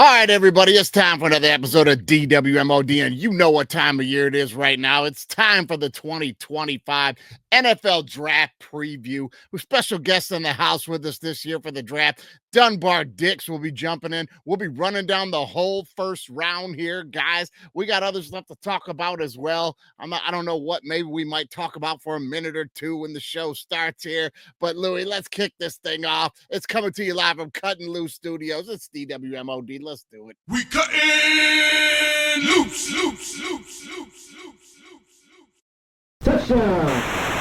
All right, everybody, it's time for another episode of DWMOD, and you know what time of year it is right now. It's time for the 2025 NFL Draft Preview. With special guests in the house with us this year for the draft. Dunbar Dix will be jumping in. We'll be running down the whole first round here, guys. We got other stuff to talk about as well. I don't know what maybe we might talk about for a minute or two when the show starts here. But Louie, let's kick this thing off. It's coming to you live from Kuttin Loose Studios. It's DWMOD. Let's do it. We cutting loose. Touchdown.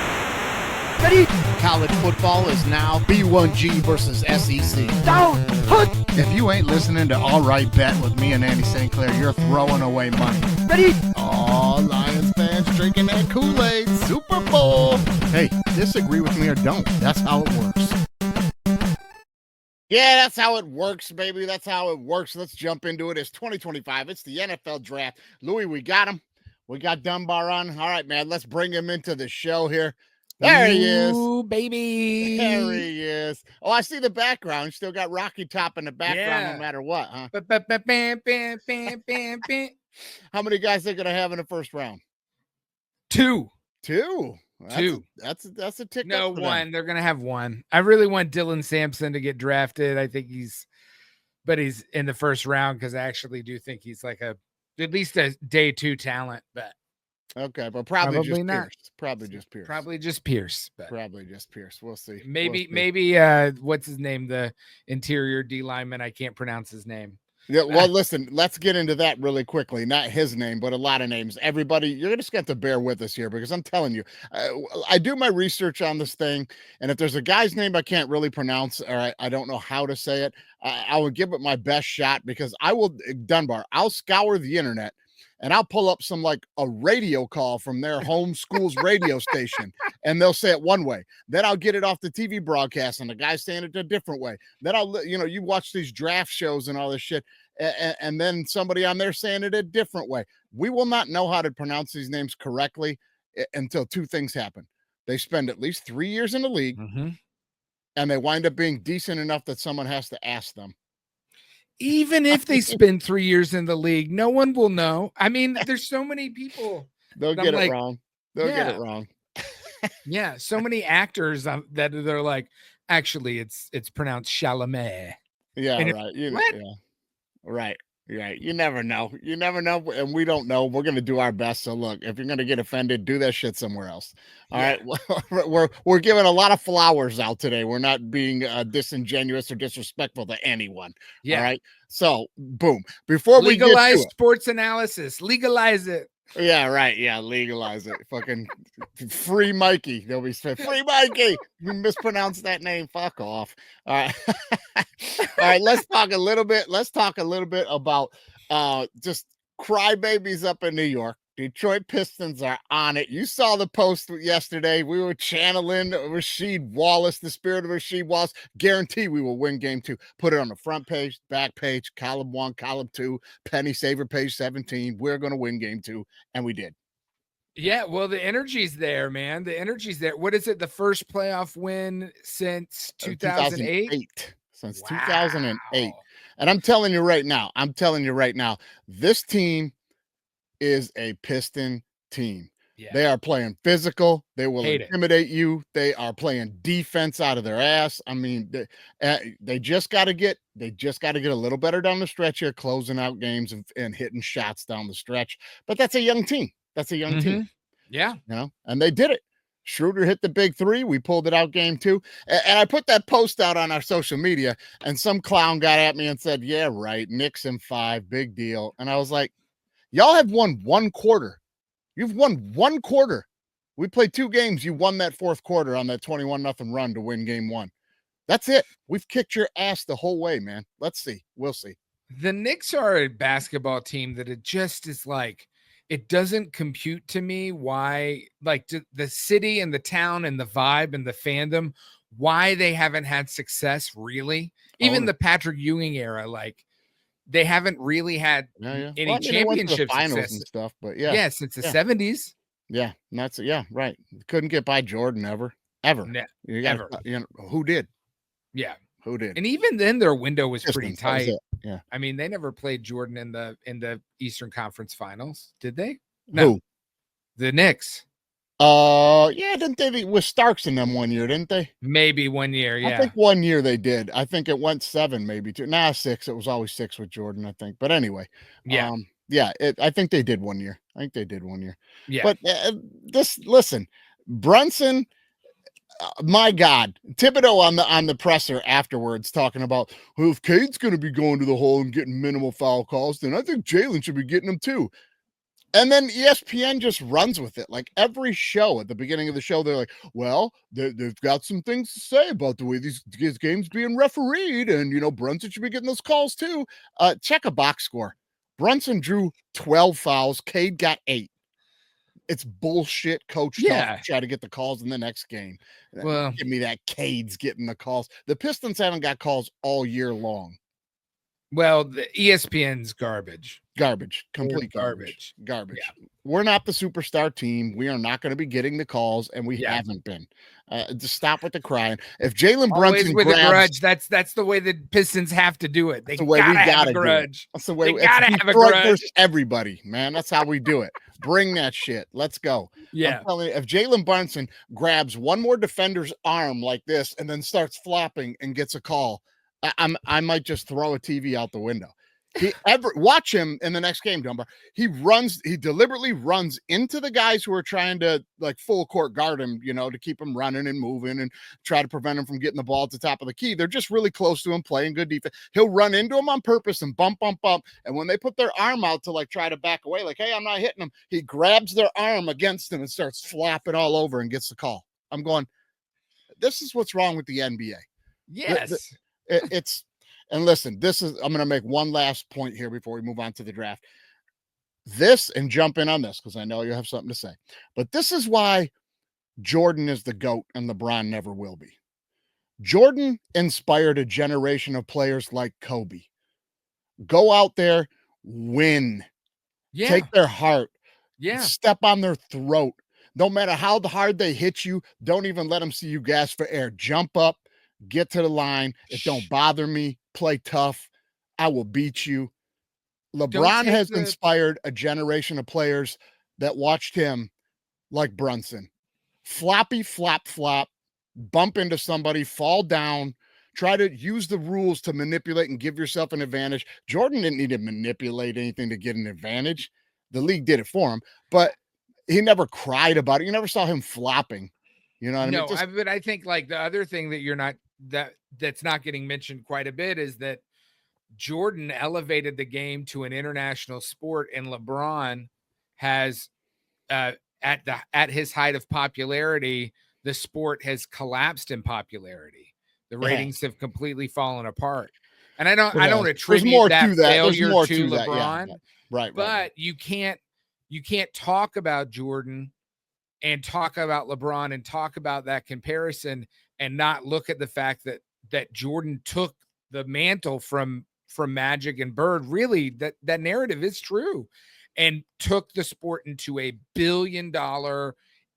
Ready? College football is now B1G versus SEC. Down. Hook. If you ain't listening to All Right Bet with me and Andy St. Clair, you're throwing away money. Ready. All Lions fans drinking that Kool-Aid. Super Bowl. Hey, disagree with me or don't. That's how it works. Yeah, that's how it works, baby. That's how it works. Let's jump into it. It's 2025. It's the NFL Draft. Louis, we got him. We got Dunbar on. All right, man. Let's bring him into the show here. There he is. Ooh, baby. There he is. Oh, I see the background. You still got Rocky Top in the background no matter what, huh? How many guys are going to have in the first round? Two. That's a tick. No, one. They're going to have one. I really want Dylan Sampson to get drafted. I think he's in the first round because I actually do think he's like at least a day two talent, but. Okay, but probably just not. Pierce. Probably just Pierce. Probably just Pierce. But probably just Pierce. We'll see. Maybe what's his name? The interior D lineman. I can't pronounce his name. Yeah, well, listen, let's get into that really quickly. Not his name, but a lot of names. Everybody, you're just going to have to bear with us here because I'm telling you, I do my research on this thing, and if there's a guy's name I can't really pronounce or I don't know how to say it, I will give it my best shot because I'll scour the internet. And I'll pull up a radio call from their home school's radio station, and they'll say it one way. Then I'll get it off the TV broadcast, and the guy's saying it a different way. Then you watch these draft shows and all this shit, and then somebody on there saying it a different way. We will not know how to pronounce these names correctly until two things happen. They spend at least 3 years in the league, and they wind up being decent enough that someone has to ask them. Even if they spend 3 years in the league, no one will know. I mean, there's so many people. They'll get it wrong. They'll get it wrong. Yeah, so many actors that they're like, actually, it's pronounced Chalamet. Yeah, right. Right. You never know. And we don't know. We're going to do our best. So look, if you're going to get offended, do that shit somewhere else. All right. We're giving a lot of flowers out today. We're not being disingenuous or disrespectful to anyone. Yeah. All right. So boom. Before we legalize sports analysis, legalize it. Yeah, right. Yeah, legalize it. Fucking free Mikey. They'll be saying, free Mikey. You mispronounced that name. Fuck off. All right. All right. Let's talk a little bit about just crybabies up in New York. Detroit Pistons are on it. You saw the post yesterday. We were channeling Rasheed Wallace, the spirit of Rasheed Wallace. Guarantee we will win game 2. Put it on the front page, back page, column 1, column 2, penny saver, page 17. We're going to win game 2. And we did. Yeah, well, the energy's there, man. The energy's there. What is it? The first playoff win since 2008? Since 2008. And I'm telling you right now, this team is a Piston team. Yeah. They are playing physical. They will intimidate you. They are playing defense out of their ass. I mean, they just got to get a little better down the stretch here, closing out games and hitting shots down the stretch. But that's a young team. Team. Yeah. And they did it. Schroeder hit the big 3. We pulled it out game 2. And I put that post out on our social media, and some clown got at me and said, yeah, right. Knicks in 5, big deal. And I was like, y'all have won 1 quarter. You've won 1 quarter. We played 2 games. You won that 4th quarter on that 21-0 run to win game 1. That's it. We've kicked your ass the whole way, man. Let's see. We'll see. The Knicks are a basketball team that it just is like, it doesn't compute to me why, like the city and the town and the vibe and the fandom, why they haven't had success really. Even the Patrick Ewing era, like, they haven't really had any championship finals and stuff, but since the 70s. Yeah, and that's right. Couldn't get by Jordan ever. Ever. Who did? Yeah. Who did? And even then, their window was pretty Pistons, that was tight. it. Yeah. I mean, they never played Jordan in the Eastern Conference Finals, did they? No, Who? the Knicks. Yeah, didn't they with Starks in them one year, didn't they? Maybe 1 year, I yeah. think 1 year they did. I think it went 7, maybe 2. Nah, 6. It was always 6 with Jordan, I think. But anyway, Yeah. yeah, I think they did 1 year. I think they did 1 year. Yeah. But listen, Brunson, my God, Thibodeau on the presser afterwards talking about, well, if Cade's going to be going to the hole and getting minimal foul calls, then I think Jalen should be getting them too. And then ESPN just runs with it. Like every show at the beginning of the show, they're like, well, they've got some things to say about the way these games being refereed. And, Brunson should be getting those calls too. Check a box score. Brunson drew 12 fouls. Cade got 8. It's bullshit coach talk to try to get the calls in the next game. Well, give me that Cade's getting the calls. The Pistons haven't got calls all year long. Well, the ESPN's garbage. Complete garbage. Yeah. We're not the superstar team. We are not going to be getting the calls, and we haven't been. Just stop with the crying. If Jalen Brunson with a grudge, that's the way the Pistons have to do it. They gotta have a grudge. That's the way they gotta have a grudge. There's everybody, man. That's how we do it. Bring that shit. Let's go. Yeah. I'm telling you, if Jalen Brunson grabs one more defender's arm like this and then starts flopping and gets a call, I might just throw a TV out the window. Watch him in the next game, Dumbar. He deliberately runs into the guys who are trying to like full court guard him, to keep him running and moving and try to prevent him from getting the ball at the top of the key. They're just really close to him, playing good defense. He'll run into him on purpose and bump. And when they put their arm out to like try to back away, like, hey, I'm not hitting him, he grabs their arm against him and starts flopping all over and gets the call. I'm going, this is what's wrong with the NBA. Yes. And listen, I'm going to make one last point here before we move on to the draft. And jump in on this because I know you have something to say. But this is why Jordan is the GOAT and LeBron never will be. Jordan inspired a generation of players like Kobe. Go out there, win. Yeah. Take their heart. Yeah. Step on their throat. No matter how hard they hit you, don't even let them see you gasp for air. Jump up. Get to the line. It don't bother me. Play tough. I will beat you. LeBron has inspired a generation of players that watched him like Brunson. Floppy, flop, bump into somebody, fall down, try to use the rules to manipulate and give yourself an advantage. Jordan didn't need to manipulate anything to get an advantage. The league did it for him, but he never cried about it. You never saw him flopping. You know what I mean? But I think like the other thing that that's not getting mentioned quite a bit is that Jordan elevated the game to an international sport, and LeBron has at his height of popularity, the sport has collapsed in popularity. The ratings have completely fallen apart. And I don't attribute that failure to LeBron. Yeah. Right. But you can't talk about Jordan and talk about LeBron and talk about that comparison and not look at the fact that Jordan took the mantle from Magic and Bird. Really, that narrative is true, and took the sport into a $1 billion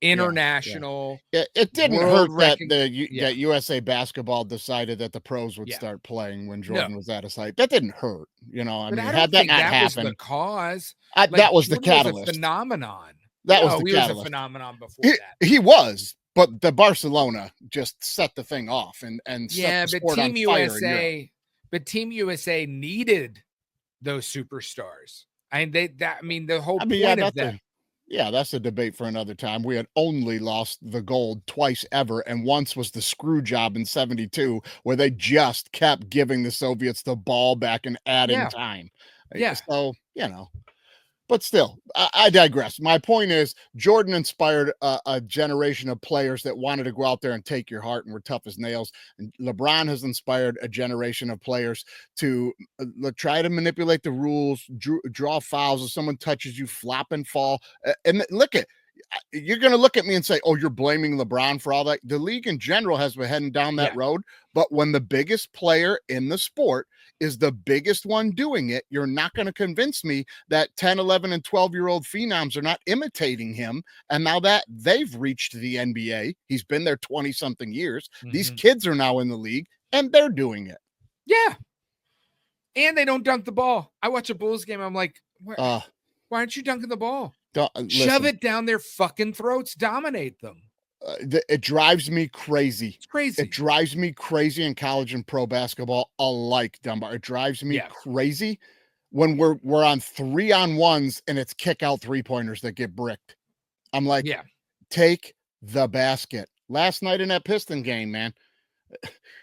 international. Yeah. It didn't hurt that USA Basketball decided that the pros would start playing when Jordan was at his height. That didn't hurt. Had that not happened, was the cause. That was the catalyst. Was a phenomenon. That was the catalyst. Was a phenomenon before that. He was, but the Barcelona just set the thing off and set the sport on fire. But Team USA needed those superstars. The whole point of them. Yeah, that's a debate for another time. We had only lost the gold twice ever, and once was the screw job in '72, where they just kept giving the Soviets the ball back and adding time. Yeah. So, but still, I digress. My point is, Jordan inspired a generation of players that wanted to go out there and take your heart and were tough as nails. And LeBron has inspired a generation of players to try to manipulate the rules, draw fouls. If someone touches you, flop and fall. And you're going to look at me and say, oh, you're blaming LeBron for all that. The league in general has been heading down that road. But when the biggest player in the sport is the biggest one doing it, you're not going to convince me that 10, 11, and 12-year-old phenoms are not imitating him. And now that they've reached the NBA, he's been there 20-something years. Mm-hmm. These kids are now in the league. and they're doing it. Yeah. And they don't dunk the ball. I watch a Bulls game. I'm like, why aren't you dunking the ball? Shove it down their fucking throats. Dominate them. It drives me crazy. It's crazy. It drives me crazy in college and pro basketball alike, Dunbar. It drives me crazy when we're on 3-on-1s and it's kick out 3-pointers that get bricked. I'm like, take the basket. Last night in that Piston game, man,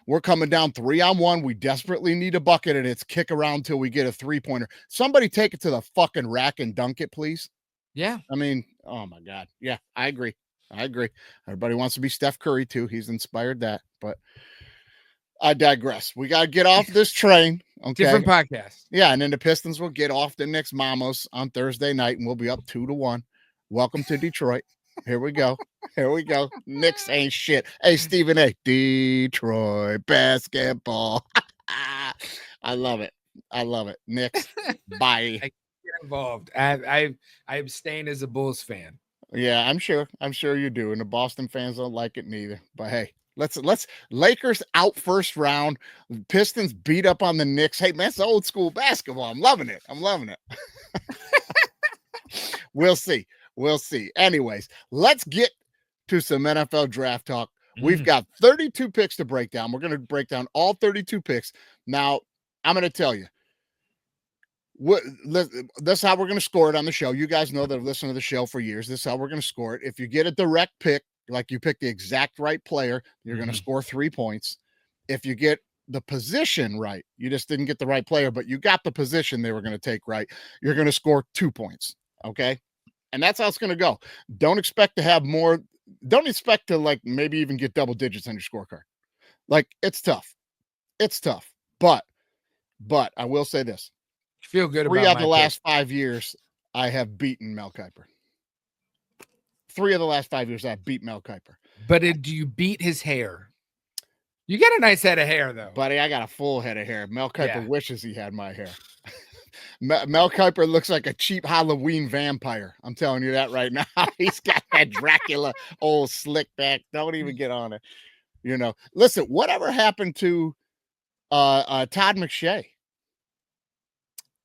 we're coming down 3-on-1. We desperately need a bucket, and it's kick around till we get a 3-pointer. Somebody take it to the fucking rack and dunk it, please. Yeah. I mean, oh my God. Yeah, I agree. Everybody wants to be Steph Curry too. He's inspired that, but I digress. We got to get off this train. Okay. Different podcast. Yeah. And then the Pistons will get off the Knicks Mamos on Thursday night, and we'll be up 2-1. Welcome to Detroit. Here we go. Knicks ain't shit. Hey, Stephen A. Detroit basketball. I love it. Knicks. Bye. I get involved. I abstain as a Bulls fan. Yeah, I'm sure you do. And the Boston fans don't like it neither. But hey, let's Lakers out first round. Pistons beat up on the Knicks. Hey, man, it's old school basketball. I'm loving it. We'll see. Anyways, let's get to some NFL draft talk. We've got 32 picks to break down. We're going to break down all 32 picks. Now, I'm going to tell you. That's how we're going to score it on the show. You guys know that I've listened to the show for years. This is how we're going to score it. If you get a direct pick, like you pick the exact right player, you're going to score 3 points. If you get the position right, you just didn't get the right player, but you got the position they were going to take right, you're going to score 2 points. Okay. And that's how it's going to go. Don't expect to have more. Don't expect to like maybe even get double digits on your scorecard. Like it's tough. But I will say this. Feel good about 3 of the last 5 years, I have beaten Mel Kiper. 3 of the last 5 years, I've beat Mel Kiper. But do you beat his hair? You got a nice head of hair, though. Buddy, I got a full head of hair. Mel Kiper wishes he had my hair. Mel Kiper looks like a cheap Halloween vampire. I'm telling you that right now. He's got that Dracula old slick back. Don't even get on it. Listen, whatever happened to Todd McShay?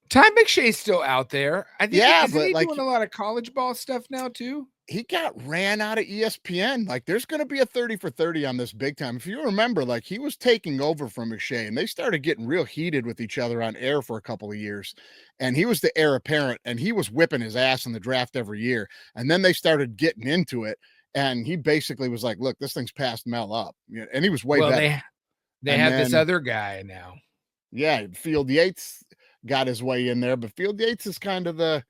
Todd McShay's still out there. I think isn't he like, doing a lot of college ball stuff now too? He got ran out of ESPN. Like there's going to be a 30 for 30 on this big time. If you remember, like he was taking over from McShay and they started getting real heated with each other on air for a couple of years. And he was the heir apparent and he was whipping his ass in the draft every year. And then they started getting into it. And he basically was like, look, this thing's passed Mel up. And he was way better. They have this other guy now. Yeah. Field Yates got his way in there, but Field Yates is kind of the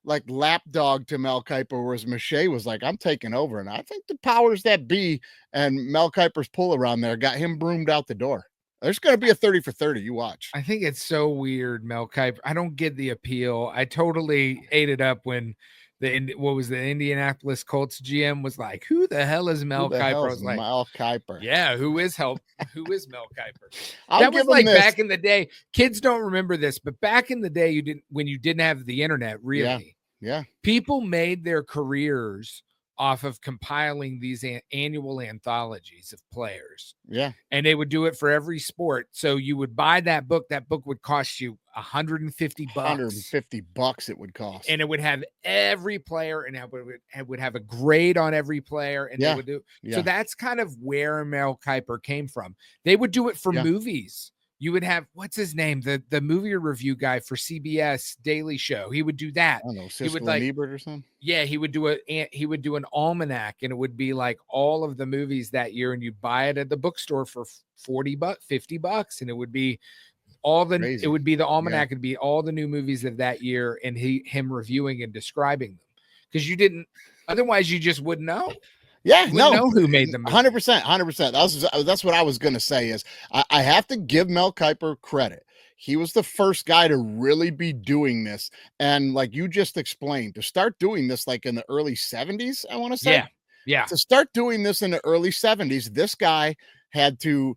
like lapdog to Mel Kiper, whereas McShay was like, I'm taking over. And I think the powers that be and Mel Kiper's pull around there got him broomed out the door. There's going to be a 30 for 30. You watch. I think it's so weird, Mel Kiper. I don't get the appeal. I totally ate it up when the Indianapolis Colts GM was like, who the hell is Mel Kiper? I was like, Mel Kiper. Yeah, who is Mel Kiper? That was like back in the day. Kids don't remember this, but back in the day, when you didn't have the internet, really. Yeah. People made their careers off of compiling these annual anthologies of players. Yeah. And they would do it for every sport. So you would buy that book. That book would cost you $150. $150 it would cost. And it would have every player and it would have a grade on every player. And they would do. So that's kind of where Mel Kiper came from. They would do it for movies. You would have, what's his name? The movie review guy for CBS Daily Show. He would do that. I don't know, he would like Ebert or something. Yeah, he would do an almanac, and it would be like all of the movies that year, and you'd buy it at the bookstore for $40, $50, and it would be all the Crazy. It would be the almanac. It'd be all the new movies of that year, and him reviewing and describing them, because otherwise you just wouldn't know. Yeah, know who made them. 100%. That's what I was going to say is I have to give Mel Kiper credit. He was the first guy to really be doing this. And like you just explained, to start doing this like in the early 70s, I want to say. Yeah. To start doing this in the early 70s, this guy had to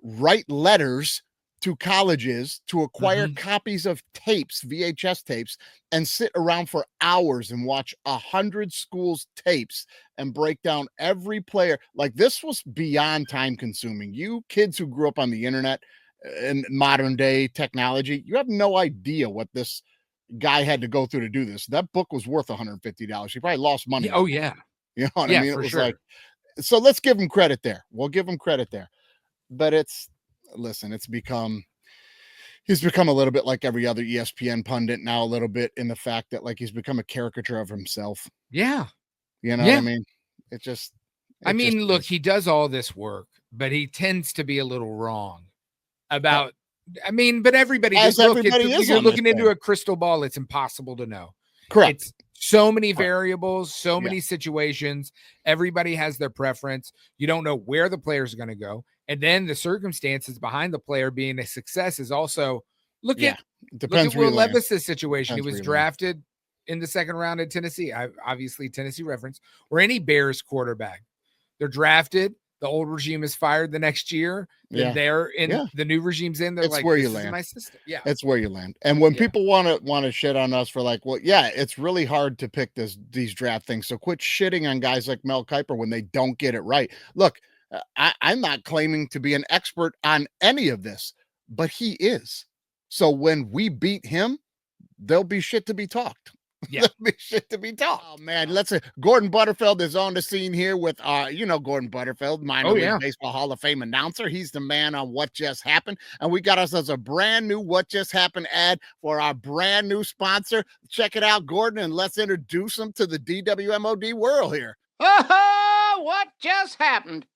write letters to colleges to acquire Mhm. copies of tapes, VHS tapes, and sit around for hours and watch 100 schools' tapes and break down every player. Like, this was beyond time consuming. You kids who grew up on the internet and modern day technology, you have no idea what this guy had to go through to do this. That book was worth $150. He probably lost money Yeah, on oh it. yeah. You know what I Yeah, mean? It for was sure. like, so let's give him credit there. We'll give him credit there. But listen, he's become a little bit like every other ESPN pundit now, a little bit, in the fact that, like, he's become a caricature of himself. Yeah. You know what I Yeah. mean? It just, I it just mean, look, is. he does all this work, but he tends to be a little wrong about I mean, but everybody As look, everybody is you're on this looking into thing. a crystal ball, it's impossible to know. Correct. It's so many Correct. variables, so Yeah. many situations. Everybody has their preference. You don't know where the player's going to go. And then the circumstances behind the player being a success is also look Yeah. at It depends where Will you land. Levis's situation. He Depends where was you land. drafted in the second round in Tennessee. Obviously Tennessee reference, or any Bears quarterback. They're drafted. The old regime is fired the next year. Then Yeah. they're in Yeah. the new regime's in. They're It's like, where this you is land. my system. Yeah. It's where you land. And when Yeah. people want to shit on us for, like, well, yeah, it's really hard to pick these draft things. So quit shitting on guys like Mel Kiper when they don't get it right. Look, I'm not claiming to be an expert on any of this, but he is. So when we beat him, there'll be shit to be talked. Yeah. There'll be shit to be talked. Oh man, Gordon Butterfield is on the scene here with Gordon Butterfield, minor league baseball Hall of Fame announcer. He's the man on What Just Happened, and we got ourselves a brand new What Just Happened ad for our brand new sponsor. Check it out, Gordon, and let's introduce him to the DWMOD world here. What just happened?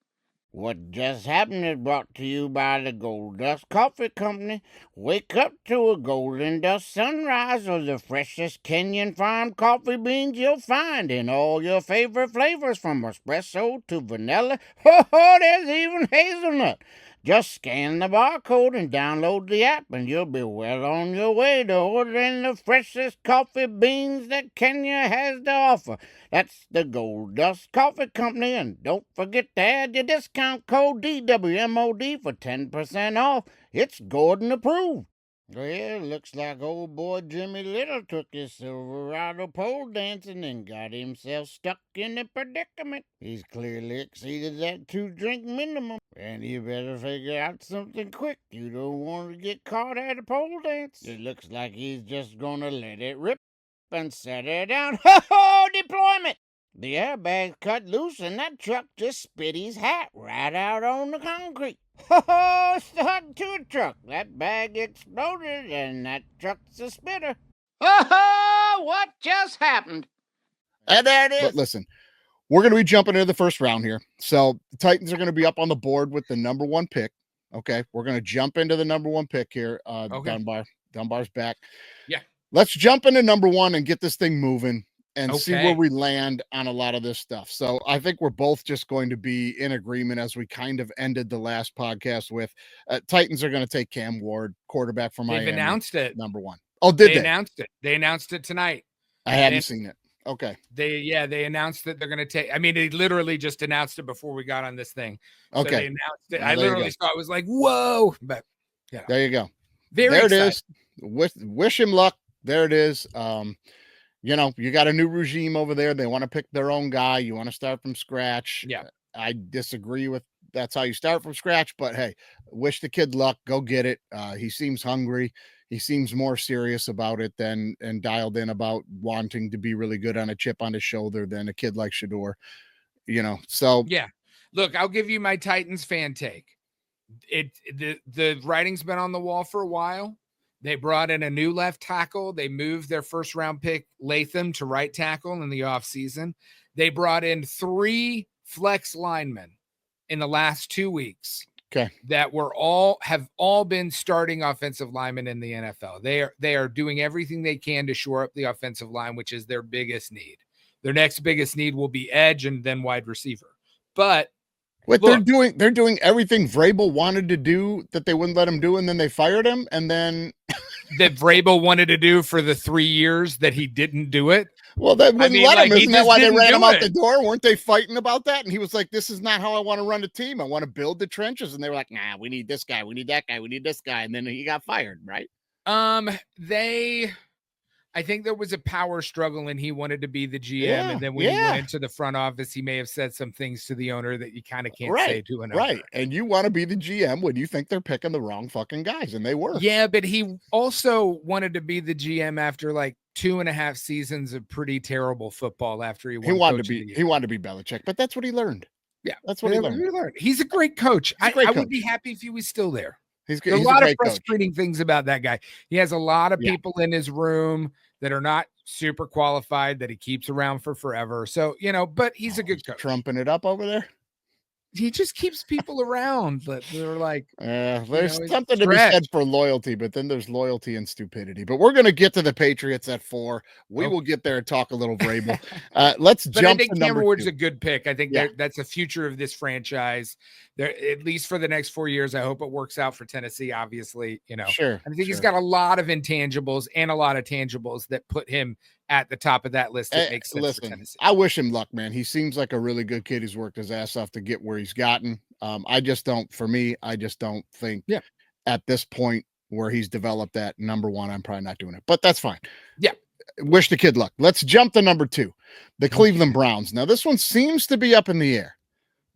What Just Happened is brought to you by the Gold Dust Coffee Company. Wake up to a golden dust sunrise or the freshest Kenyan farm coffee beans you'll find in all your favorite flavors, from espresso to vanilla. Oh, there's even hazelnut. Just scan the barcode and download the app, and you'll be well on your way to ordering the freshest coffee beans that Kenya has to offer. That's the Gold Dust Coffee Company, and don't forget to add your discount code DWMOD for 10% off. It's Gordon approved. Well, looks like old boy Jimmy Little took his Silverado pole dancing and got himself stuck in a predicament. He's clearly exceeded that 2-drink minimum, and you better figure out something quick. You don't want to get caught at a pole dance. It looks like he's just gonna let it rip and set her down. Ho-ho! Deployment! The airbag cut loose and that truck just spit his hat right out on the concrete. Ho-ho! Stuck to a truck. That bag exploded and that truck's a spitter. Ho-ho! What just happened? And there it is. But listen, we're going to be jumping into the first round here. So the Titans are going to be up on the board with the number 1 pick. Okay, we're going to jump into the number 1 pick here. Okay. Dunbar's back. Yeah. Let's jump into number 1 and get this thing moving and see Okay. where we land on a lot of this stuff. So I think we're both just going to be in agreement, as we kind of ended the last podcast with. Titans are going to take Cam Ward, quarterback from Miami. They've announced it. Number 1. Oh, did they? Announced it. They announced it tonight. I hadn't seen it. Okay. They announced that they're going to take. I mean, they literally just announced it before we got on this thing. So Okay. they announced it. Well, I literally saw it, was like, whoa. But yeah, there you go. very there excited. It is. Wish him luck. There it is. You got a new regime over there. They want to pick their own guy. You want to start from scratch. Yeah. I disagree with that's how you start from scratch, but hey, wish the kid luck. Go get it. He seems hungry. He seems more serious about it and dialed in about wanting to be really good on a chip on his shoulder than a kid like Shador, so. Yeah. Look, I'll give you my Titans fan take. The writing's been on the wall for a while. They brought in a new left tackle. They moved their first round pick Latham to right tackle in the offseason. They brought in 3 flex linemen in the last 2 weeks. Okay. That have all been starting offensive linemen in the NFL. They are doing everything they can to shore up the offensive line, which is their biggest need. Their next biggest need will be edge and then wide receiver. But Wait, they're doing everything Vrabel wanted to do that they wouldn't let him do, and then they fired him, and then that Vrabel wanted to do for the 3 years that he didn't do it. Well, they wouldn't let him. he Isn't that just why they didn't ran him do out the it. door? Weren't they fighting about that? And he was like, this is not how I want to run a team. I want to build the trenches. And they were like, nah, we need this guy. We need that guy. We need this guy. And then he got fired, right? I think there was a power struggle and he wanted to be the GM. Yeah, And then when he yeah. went into the front office, he may have said some things to the owner that you kind of can't say to an owner. Right. And you want to be the GM when you think they're picking the wrong fucking guys. And they were. Yeah, but he also wanted to be the GM after like 2.5 seasons of pretty terrible football after he wanted to be Belichick, but that's what he learned. Yeah, that's what he learned. He's a great coach. He's a great I coach. would be happy if he was still there. There's a lot of frustrating things about that guy. He has a lot of people in his room that are not super qualified that he keeps around for forever. So, but he's a good coach. Trumping it up over there. He just keeps people around that they're like, there's something to be said for loyalty, but then there's loyalty and stupidity. But we're going to get to the Patriots at 4. We will get there and talk a little Vrabel. Let's jump. I think Cameron Ward's a good pick. I think that's the future of this franchise. There, at least for the next 4 years. I hope it works out for Tennessee. Obviously, Sure. I think he's got a lot of intangibles and a lot of tangibles that put him at the top of that list. That makes sense for Tennessee. I wish him luck, man. He seems like a really good kid. He's worked his ass off to get where he's gotten. I just don't think at this point where he's developed at number 1, I'm probably not doing it, but that's fine. Yeah. Wish the kid luck. Let's jump to number 2, the Cleveland Browns. Now this one seems to be up in the air.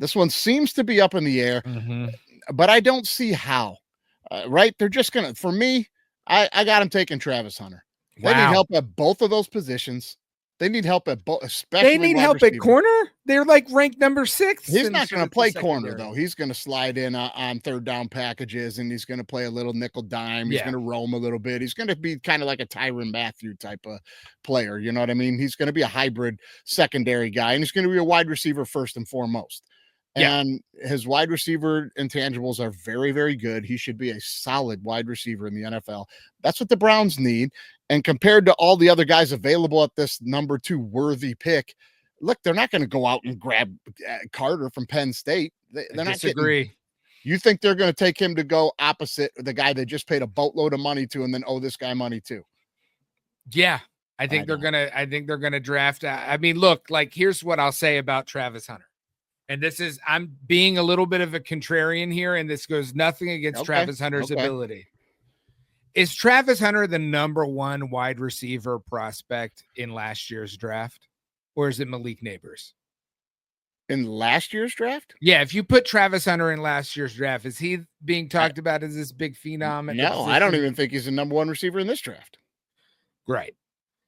Mm-hmm. But I don't see how, right? They're just going to, for me, I got him taking Travis Hunter. They need help at both of those positions. They need help at both, especially they need help at corner. They're like ranked number 6. He's not going to play corner though. He's going to slide in on third down packages, and he's going to play a little nickel dime. He's going to roam a little bit. He's going to be kind of like a Tyrann Mathieu type of player. You know what I mean? He's going to be a hybrid secondary guy, and he's going to be a wide receiver first and foremost. And his wide receiver intangibles are very, very good. He should be a solid wide receiver in the NFL. That's what the Browns need. And compared to all the other guys available at this number 2 worthy pick, look, they're not going to go out and grab Carter from Penn State. They're not disagree. You think they're going to take him to go opposite the guy they just paid a boatload of money to and then owe this guy money too? Yeah. I think they're going to draft. I mean, look, like, here's what I'll say about Travis Hunter. And I'm being a little bit of a contrarian here, and this goes nothing against Travis Hunter's ability. Is Travis Hunter the number 1 wide receiver prospect in last year's draft? Or is it Malik Neighbors? In last year's draft? Yeah, if you put Travis Hunter in last year's draft, is he being talked about as this big phenom? No, I don't even think he's the number 1 receiver in this draft. Right.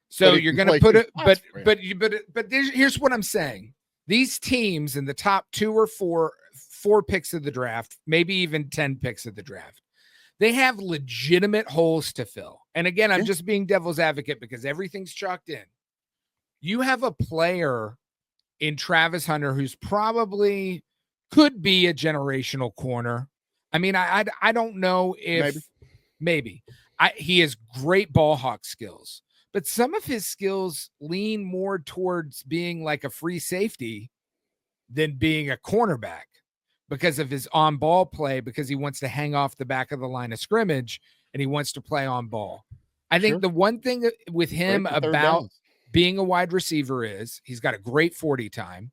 So you're going to put it, but here's what I'm saying. These teams in the top 2 or 4 picks of the draft, maybe even 10 picks of the draft, they have legitimate holes to fill. And again, I'm just being devil's advocate because everything's chalked in. You have a player in Travis Hunter who's probably could be a generational corner. I mean, I don't know if maybe. He has great ball hawk skills. But some of his skills lean more towards being like a free safety than being a cornerback because of his on-ball play, because he wants to hang off the back of the line of scrimmage and he wants to play on ball. I think the one thing with him about being a wide receiver is he's got a great 40 time,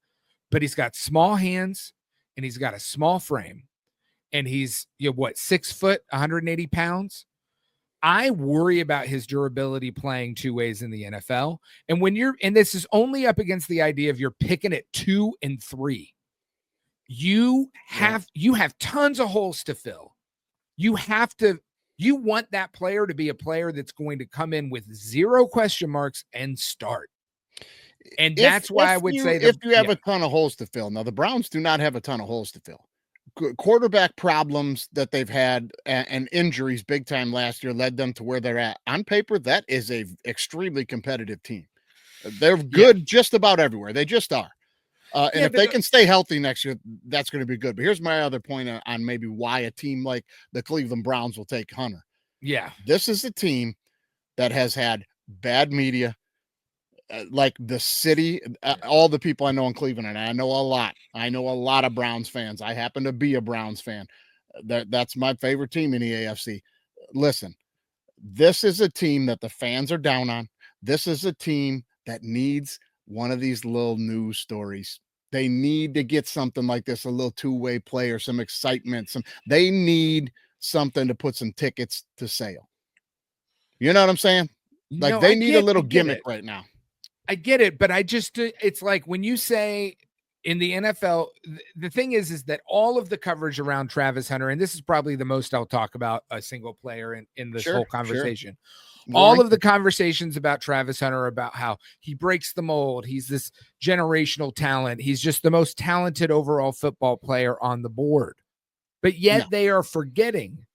but he's got small hands and he's got a small frame. And he's, 6 foot, 180 pounds. I worry about his durability playing 2 ways in the NFL. And this is only up against the idea of you're picking at 2 and 3. You have tons of holes to fill. You want that player to be a player that's going to come in with 0 question marks and start. And that's why I would say if you have a ton of holes to fill. Now the Browns do not have a ton of holes to fill. Quarterback problems that they've had and injuries big time last year led them to where they're at. On paper, that is a extremely competitive team. They're good just about everywhere. They just are. And if they can stay healthy next year, that's going to be good. But here's my other point on maybe why a team like the Cleveland Browns will take Hunter. Yeah. This is a team that has had bad media. Like the city, all the people I know in Cleveland, and I know a lot of Browns fans. I happen to be a Browns fan. That's my favorite team in the AFC. Listen, this is a team that the fans are down on. This is a team that needs one of these little news stories. They need to get something like this, a little two-way play or some excitement. They need something to put some tickets to sale. You know what I'm saying? Like they need a little gimmick right now. I get it, but it's like when you say in the NFL, the thing is that all of the coverage around Travis Hunter, and this is probably the most I'll talk about a single player in this whole conversation. Sure. All of the conversations about Travis Hunter are about how he breaks the mold. He's this generational talent. He's just the most talented overall football player on the board. But yet they are forgetting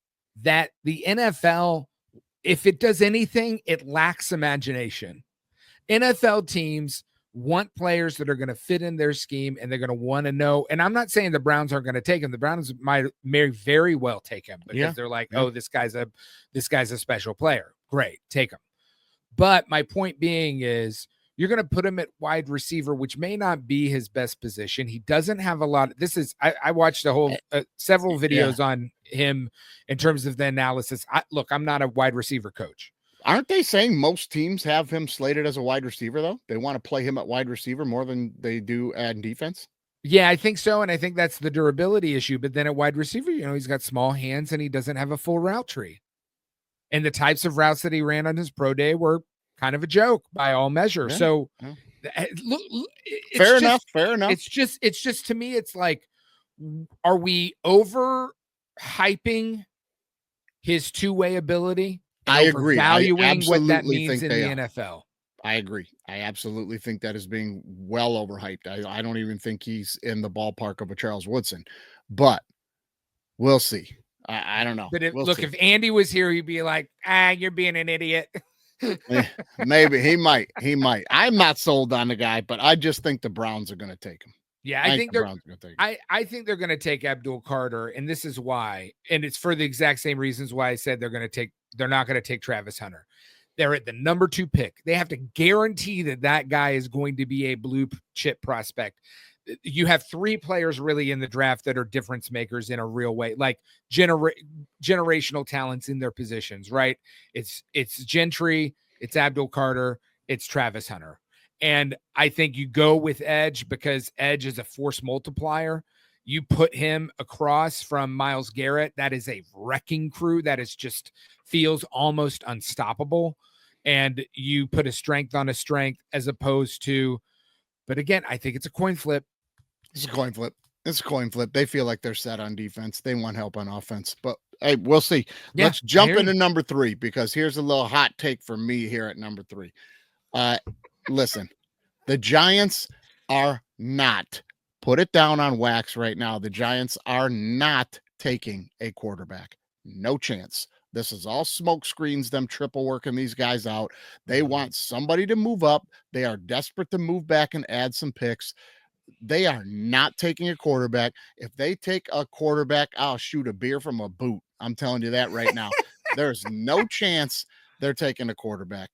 that the NFL, if it does anything, it lacks imagination. NFL teams want players that are going to fit in their scheme, and they're going to want to know. And I'm not saying the Browns aren't going to take him. The Browns may very well take him because they're like, oh, this guy's a special player. Great, take him. But my point being is you're going to put him at wide receiver, which may not be his best position. He doesn't have a lot. I watched a whole several videos on him in terms of the analysis. I'm not a wide receiver coach. Aren't they saying most teams have him slated as a wide receiver, though? They want to play him at wide receiver more than they do at defense? Yeah, I think so. And I think that's the durability issue. But then at wide receiver, he's got small hands and he doesn't have a full route tree. And the types of routes that he ran on his pro day were kind of a joke by all measures. Yeah. So look, fair enough. It's just to me, it's like, are we over hyping his two-way ability? I agree. Valuing what that means in the NFL. I agree. I absolutely think that is being well overhyped. I don't even think he's in the ballpark of a Charles Woodson, but we'll see. I don't know. But if Andy was here, he'd be like, you're being an idiot. Maybe he might. I'm not sold on the guy, but I just think the Browns are going to take him. Yeah, I think they're going to take him. I think they're going to take Abdul Carter, and this is why. And it's for the exact same reasons why I said they're not going to take Travis Hunter. They're at the number 2 pick. They have to guarantee that guy is going to be a blue chip prospect. You have 3 players really in the draft that are difference makers in a real way, like generational talents in their positions, right? It's Gentry, it's Abdul Carter, it's Travis Hunter. And I think you go with Edge because Edge is a force multiplier. You put him across from Myles Garrett. That is a wrecking crew. That is just feels almost unstoppable. And you put a strength on a strength as opposed to, but again, I think it's a coin flip. It's a coin flip. They feel like they're set on defense. They want help on offense, but hey, we'll see. Yeah, let's jump into number 3 because here's a little hot take for me here at number 3. Listen, the Giants are not, put it down on wax right now. The Giants are not taking a quarterback. No chance. This is all smoke screens, them triple working these guys out. They want somebody to move up. They are desperate to move back and add some picks. They are not taking a quarterback. If they take a quarterback, I'll shoot a beer from a boot. I'm telling you that right now. There's no chance they're taking a quarterback,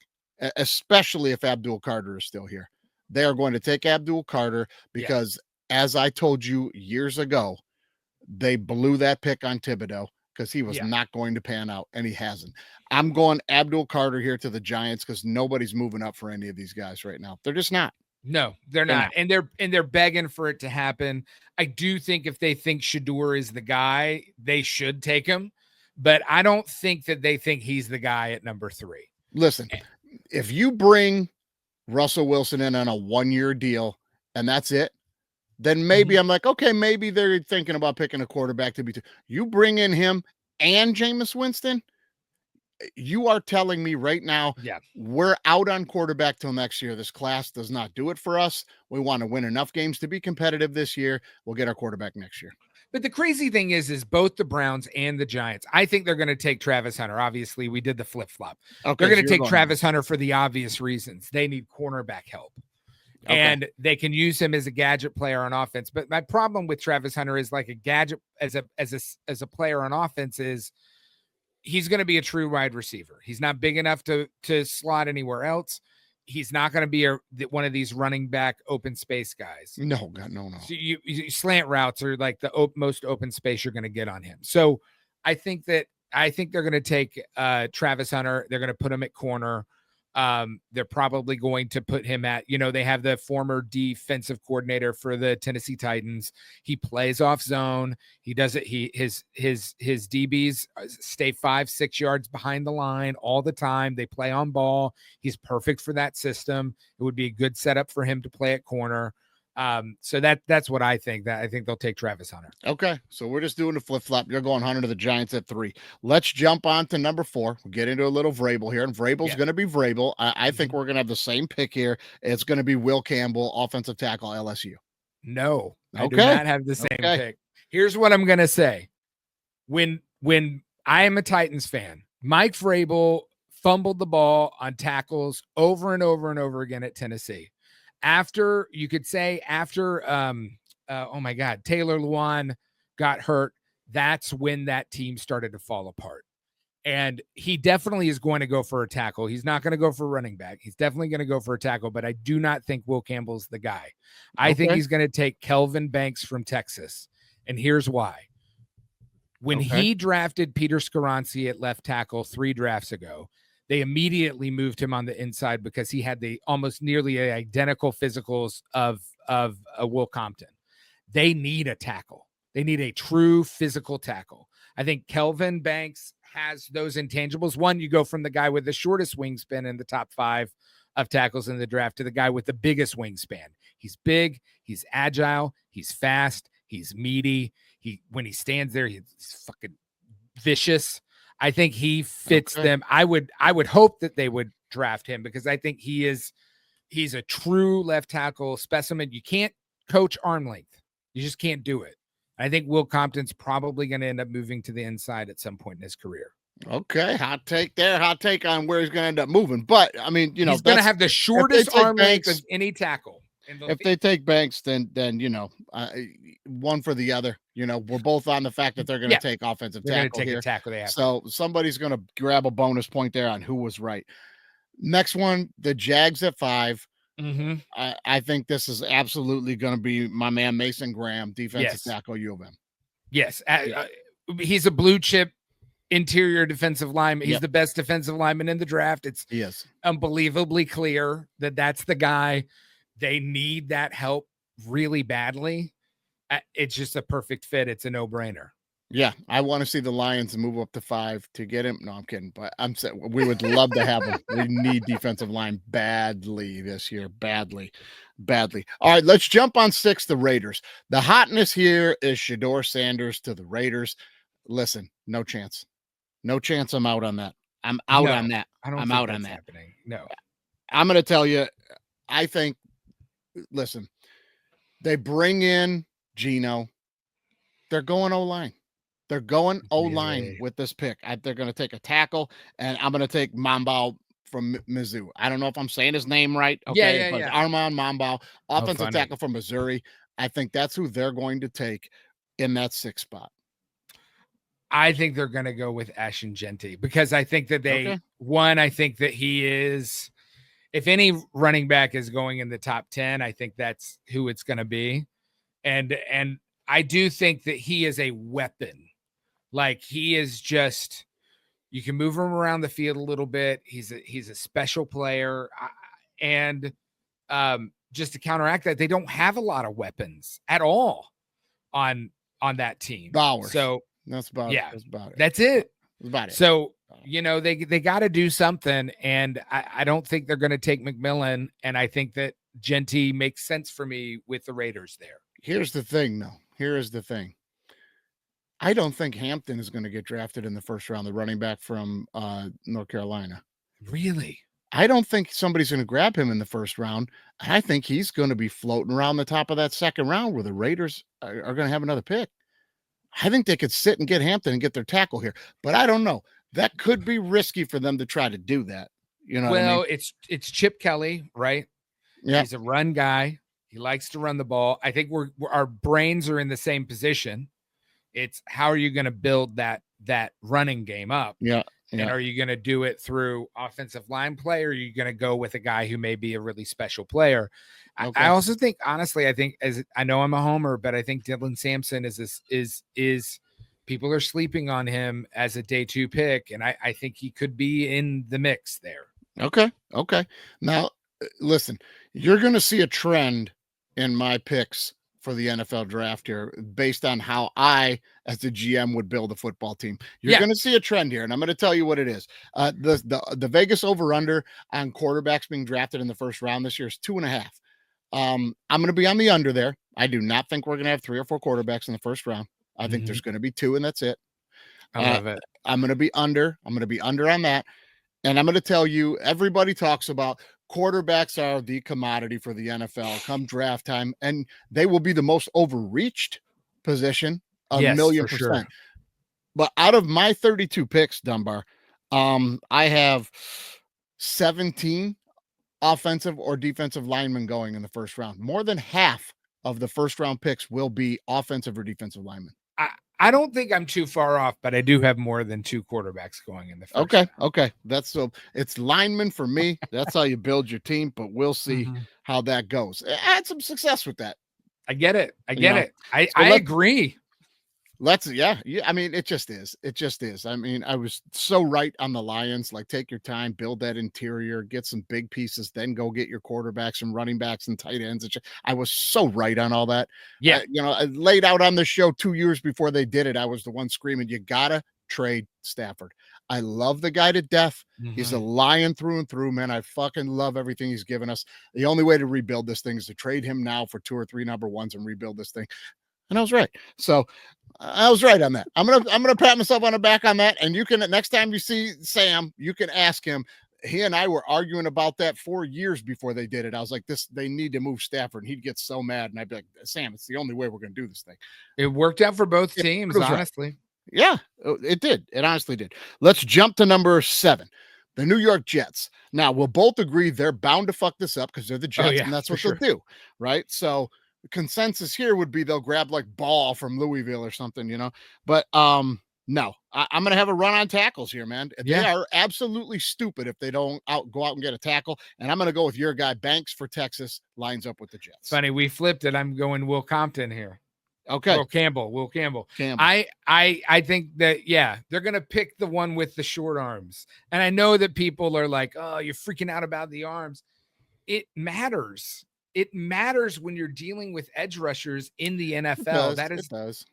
especially if Abdul Carter is still here. They are going to take Abdul Carter because, as I told you years ago, they blew that pick on Thibodeau because he was not going to pan out, and he hasn't. I'm going Abdul Carter here to the Giants because nobody's moving up for any of these guys right now. They're just not. No, they're not. And they're begging for it to happen. I do think if they think Shedeur is the guy, they should take him. But I don't think that they think he's the guy at number 3. Listen, if you bring Russell Wilson in on a 1-year deal and that's it, then maybe I'm like, okay, maybe they're thinking about picking a quarterback to be. You bring in him and Jameis Winston, you are telling me right now, we're out on quarterback till next year. This class does not do it for us. We want to win enough games to be competitive this year. We'll get our quarterback next year. But the crazy thing is both the Browns and the Giants, I think they're going to take Travis Hunter. Obviously, we did the flip-flop. Okay, they're going to take Travis Hunter for the obvious reasons. They need cornerback help. Okay. And they can use him as a gadget player on offense. But my problem with Travis Hunter is like a gadget as a player on offense is he's going to be a true wide receiver. He's not big enough to slot anywhere else. He's not going to be one of these running back open space guys. No, God, no. So you slant routes are like the most open space you're going to get on him. So I think they're going to take Travis Hunter. They're going to put him at corner. They're probably going to put him at, they have the former defensive coordinator for the Tennessee Titans. He plays off zone. He does it. His DBs stay 5-6 yards behind the line all the time. They play on ball. He's perfect for that system. It would be a good setup for him to play at corner. So that's what I think. That I think they'll take Travis Hunter. Okay, so we're just doing a flip-flop. You're going Hunter to the Giants at 3. Let's jump on to number 4. We'll get into a little Vrabel here, and Vrabel's going to be Vrabel. I think we're going to have the same pick here. It's going to be Will Campbell, offensive tackle, LSU. No, I do not have the same pick. Here's what I'm going to say. When I am a Titans fan, Mike Vrabel fumbled the ball on tackles over and over and over again at Tennessee. After oh my God, Taylor Lewan got hurt, that's when that team started to fall apart. And he definitely is going to go for a tackle. He's not going to go for a running back. He's definitely going to go for a tackle, but I do not think Will Campbell's the guy. I think he's going to take Kelvin Banks from Texas. And here's why. When he drafted Peter Skoronski at left tackle 3 drafts ago, they immediately moved him on the inside because he had the almost nearly identical physicals of Will Compton. They need a tackle. They need a true physical tackle. I think Kelvin Banks has those intangibles. One, you go from the guy with the shortest wingspan in the top 5 of tackles in the draft to the guy with the biggest wingspan. He's big, he's agile, he's fast, he's meaty. When he stands there, he's fucking vicious. I think he fits them. I would hope that they would draft him because I think he's a true left tackle specimen. You can't coach arm length. You just can't do it. I think Will Compton's probably going to end up moving to the inside at some point in his career. Okay, hot take there. Hot take on where he's going to end up moving. But, I mean, he's going to have the shortest arm length of any tackle. If they take Banks, then one for the other. We're both on the fact that they're going to take offensive tackle here. So somebody's going to grab a bonus point there on who was right. Next one, the Jags at 5. Mm-hmm. I think this is absolutely going to be my man Mason Graham, defensive tackle, U of M. Yes, he's a blue chip interior defensive lineman. He's the best defensive lineman in the draft. It's unbelievably clear that that's the guy. They need that help really badly. It's just a perfect fit. It's a no-brainer. Yeah, I want to see the Lions move up to 5 to get him. No, I'm kidding, but I'm saying we would love to have him. We need defensive line badly this year, badly. All right, let's jump on 6, the Raiders. The hotness here is Shedeur Sanders to the Raiders. Listen, no chance. No chance I'm out on that. I'm out on that. I'm out on that. Happening. No. I'm going to tell you, I think, listen, they bring in Geno. They're going O-line. They're going O-line with this pick. They're going to take a tackle, and I'm going to take Mambao from Mizzou. I don't know if I'm saying his name right. Okay, but Armand Mambao, offensive tackle from Missouri. I think that's who they're going to take in that 6th spot. I think they're going to go with Ashton Genty because I think that I think that he is, if any running back is going in the top 10, I think that's who it's going to be. And I do think that he is a weapon. Like he is just, you can move him around the field a little bit. He's a special player. And just to counteract that, they don't have a lot of weapons at all on that team. Bowers. So that's about it. That's about it. That's it. That's about it. So, they got to do something. And I don't think they're going to take McMillan. And I think that Genty makes sense for me with the Raiders there. Here's the thing, though. Here is the thing. I don't think Hampton is going to get drafted in the 1st round, the running back from North Carolina. Really? I don't think somebody's going to grab him in the 1st round. I think he's going to be floating around the top of that 2nd round where the Raiders are going to have another pick. I think they could sit and get Hampton and get their tackle here, but I don't know. That could be risky for them to try to do that. Well, it's Chip Kelly, right? Yeah. He's a run guy. He likes to run the ball. I think our brains are in the same position. It's how are you going to build that running game up? Yeah. And are you going to do it through offensive line play, or are you going to go with a guy who may be a really special player? Okay. I also think, honestly, as I know I'm a homer, but I think Dylan Sampson is people are sleeping on him as a day 2 pick. And I think he could be in the mix there. Okay. Okay. Now, listen, you're going to see a trend in my picks for the NFL draft here based on how I, as the GM, would build a football team. You're Yeah. going to see a trend here, and I'm going to tell you what it is. The Vegas over under on quarterbacks being drafted in the first round this year is 2.5. I'm going to be on the under there. I do not think we're going to have 3 or 4 quarterbacks in the first round. I think there's going to be 2, and that's it. I love it. I'm going to be under. I'm going to be under on that. And I'm going to tell you, everybody talks about quarterbacks are the commodity for the NFL come draft time, and they will be the most overreached position, a Yes, million for percent. sure. But out of my 32 picks, Dunbar, I have 17 offensive or defensive linemen going in the first round. More than half of the first round picks will be offensive or defensive linemen. I don't think I'm too far off, but I do have more than 2 quarterbacks going in the first Okay. round. Okay. That's so it's linemen for me. That's how you build your team, but we'll see how that goes. I had some success with that. I get it. I You get know, it. I agree. Yeah. I mean, it just is. It just is. I mean, I was so right on the Lions. Like, take your time, build that interior, get some big pieces, then go get your quarterbacks and running backs and tight ends. I was so right on all that. Yeah. I laid out on the show 2 years before they did it. I was the one screaming, you gotta trade Stafford. I love the guy to death. He's a lion through and through, man. I fucking love everything he's given us. The only way to rebuild this thing is to trade him now for 2 or 3 number ones and rebuild this thing. And I was right. So I was right on that. I'm gonna pat myself on the back on that. And you can, next time you see Sam, you can ask him. He and I were arguing about that 4 years before they did it. I was like, they need to move Stafford. And he'd get so mad. And I'd be like, Sam, it's the only way we're gonna do this thing. It worked out for both teams, honestly. Right. Yeah, it did. It honestly did. Let's jump to number 7. The New York Jets. Now, we'll both agree they're bound to fuck this up because they're the Jets, and that's what they'll do, right? So the consensus here would be they'll grab like Ball from Louisville or something, But no, I'm going to have a run on tackles here, man. They are absolutely stupid if they don't go out and get a tackle. And I'm going to go with your guy, Banks for Texas, lines up with the Jets. Funny, we flipped it. I'm going Will Compton here. Okay. Will Campbell. I think that, they're going to pick the one with the short arms. And I know that people are like, oh, you're freaking out about the arms. It matters. It matters when you're dealing with edge rushers in the NFL. It does.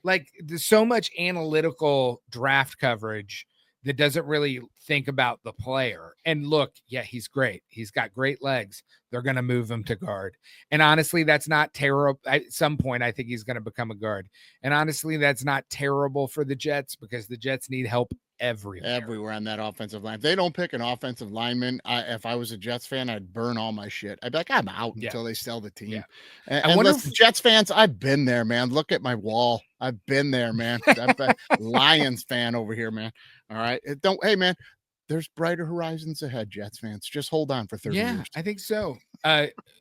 Like, there's so much analytical draft coverage that doesn't really think about the player. And look, he's great. He's got great legs. They're going to move him to guard. And honestly, that's not terrible. At some point, I think he's going to become a guard. And honestly, that's not terrible for the Jets because the Jets need help everywhere on that offensive line. If they don't pick an offensive lineman, if I was a Jets fan, I'd burn all my shit. I'd be like, I'm out until they sell the team. Yeah. And listen, Jets fans, I've been there, man. Look at my wall. I've been there, man. I'm a Lions fan over here, man. All right. Hey, man, there's brighter horizons ahead, Jets fans. Just hold on for 30 years. I think so.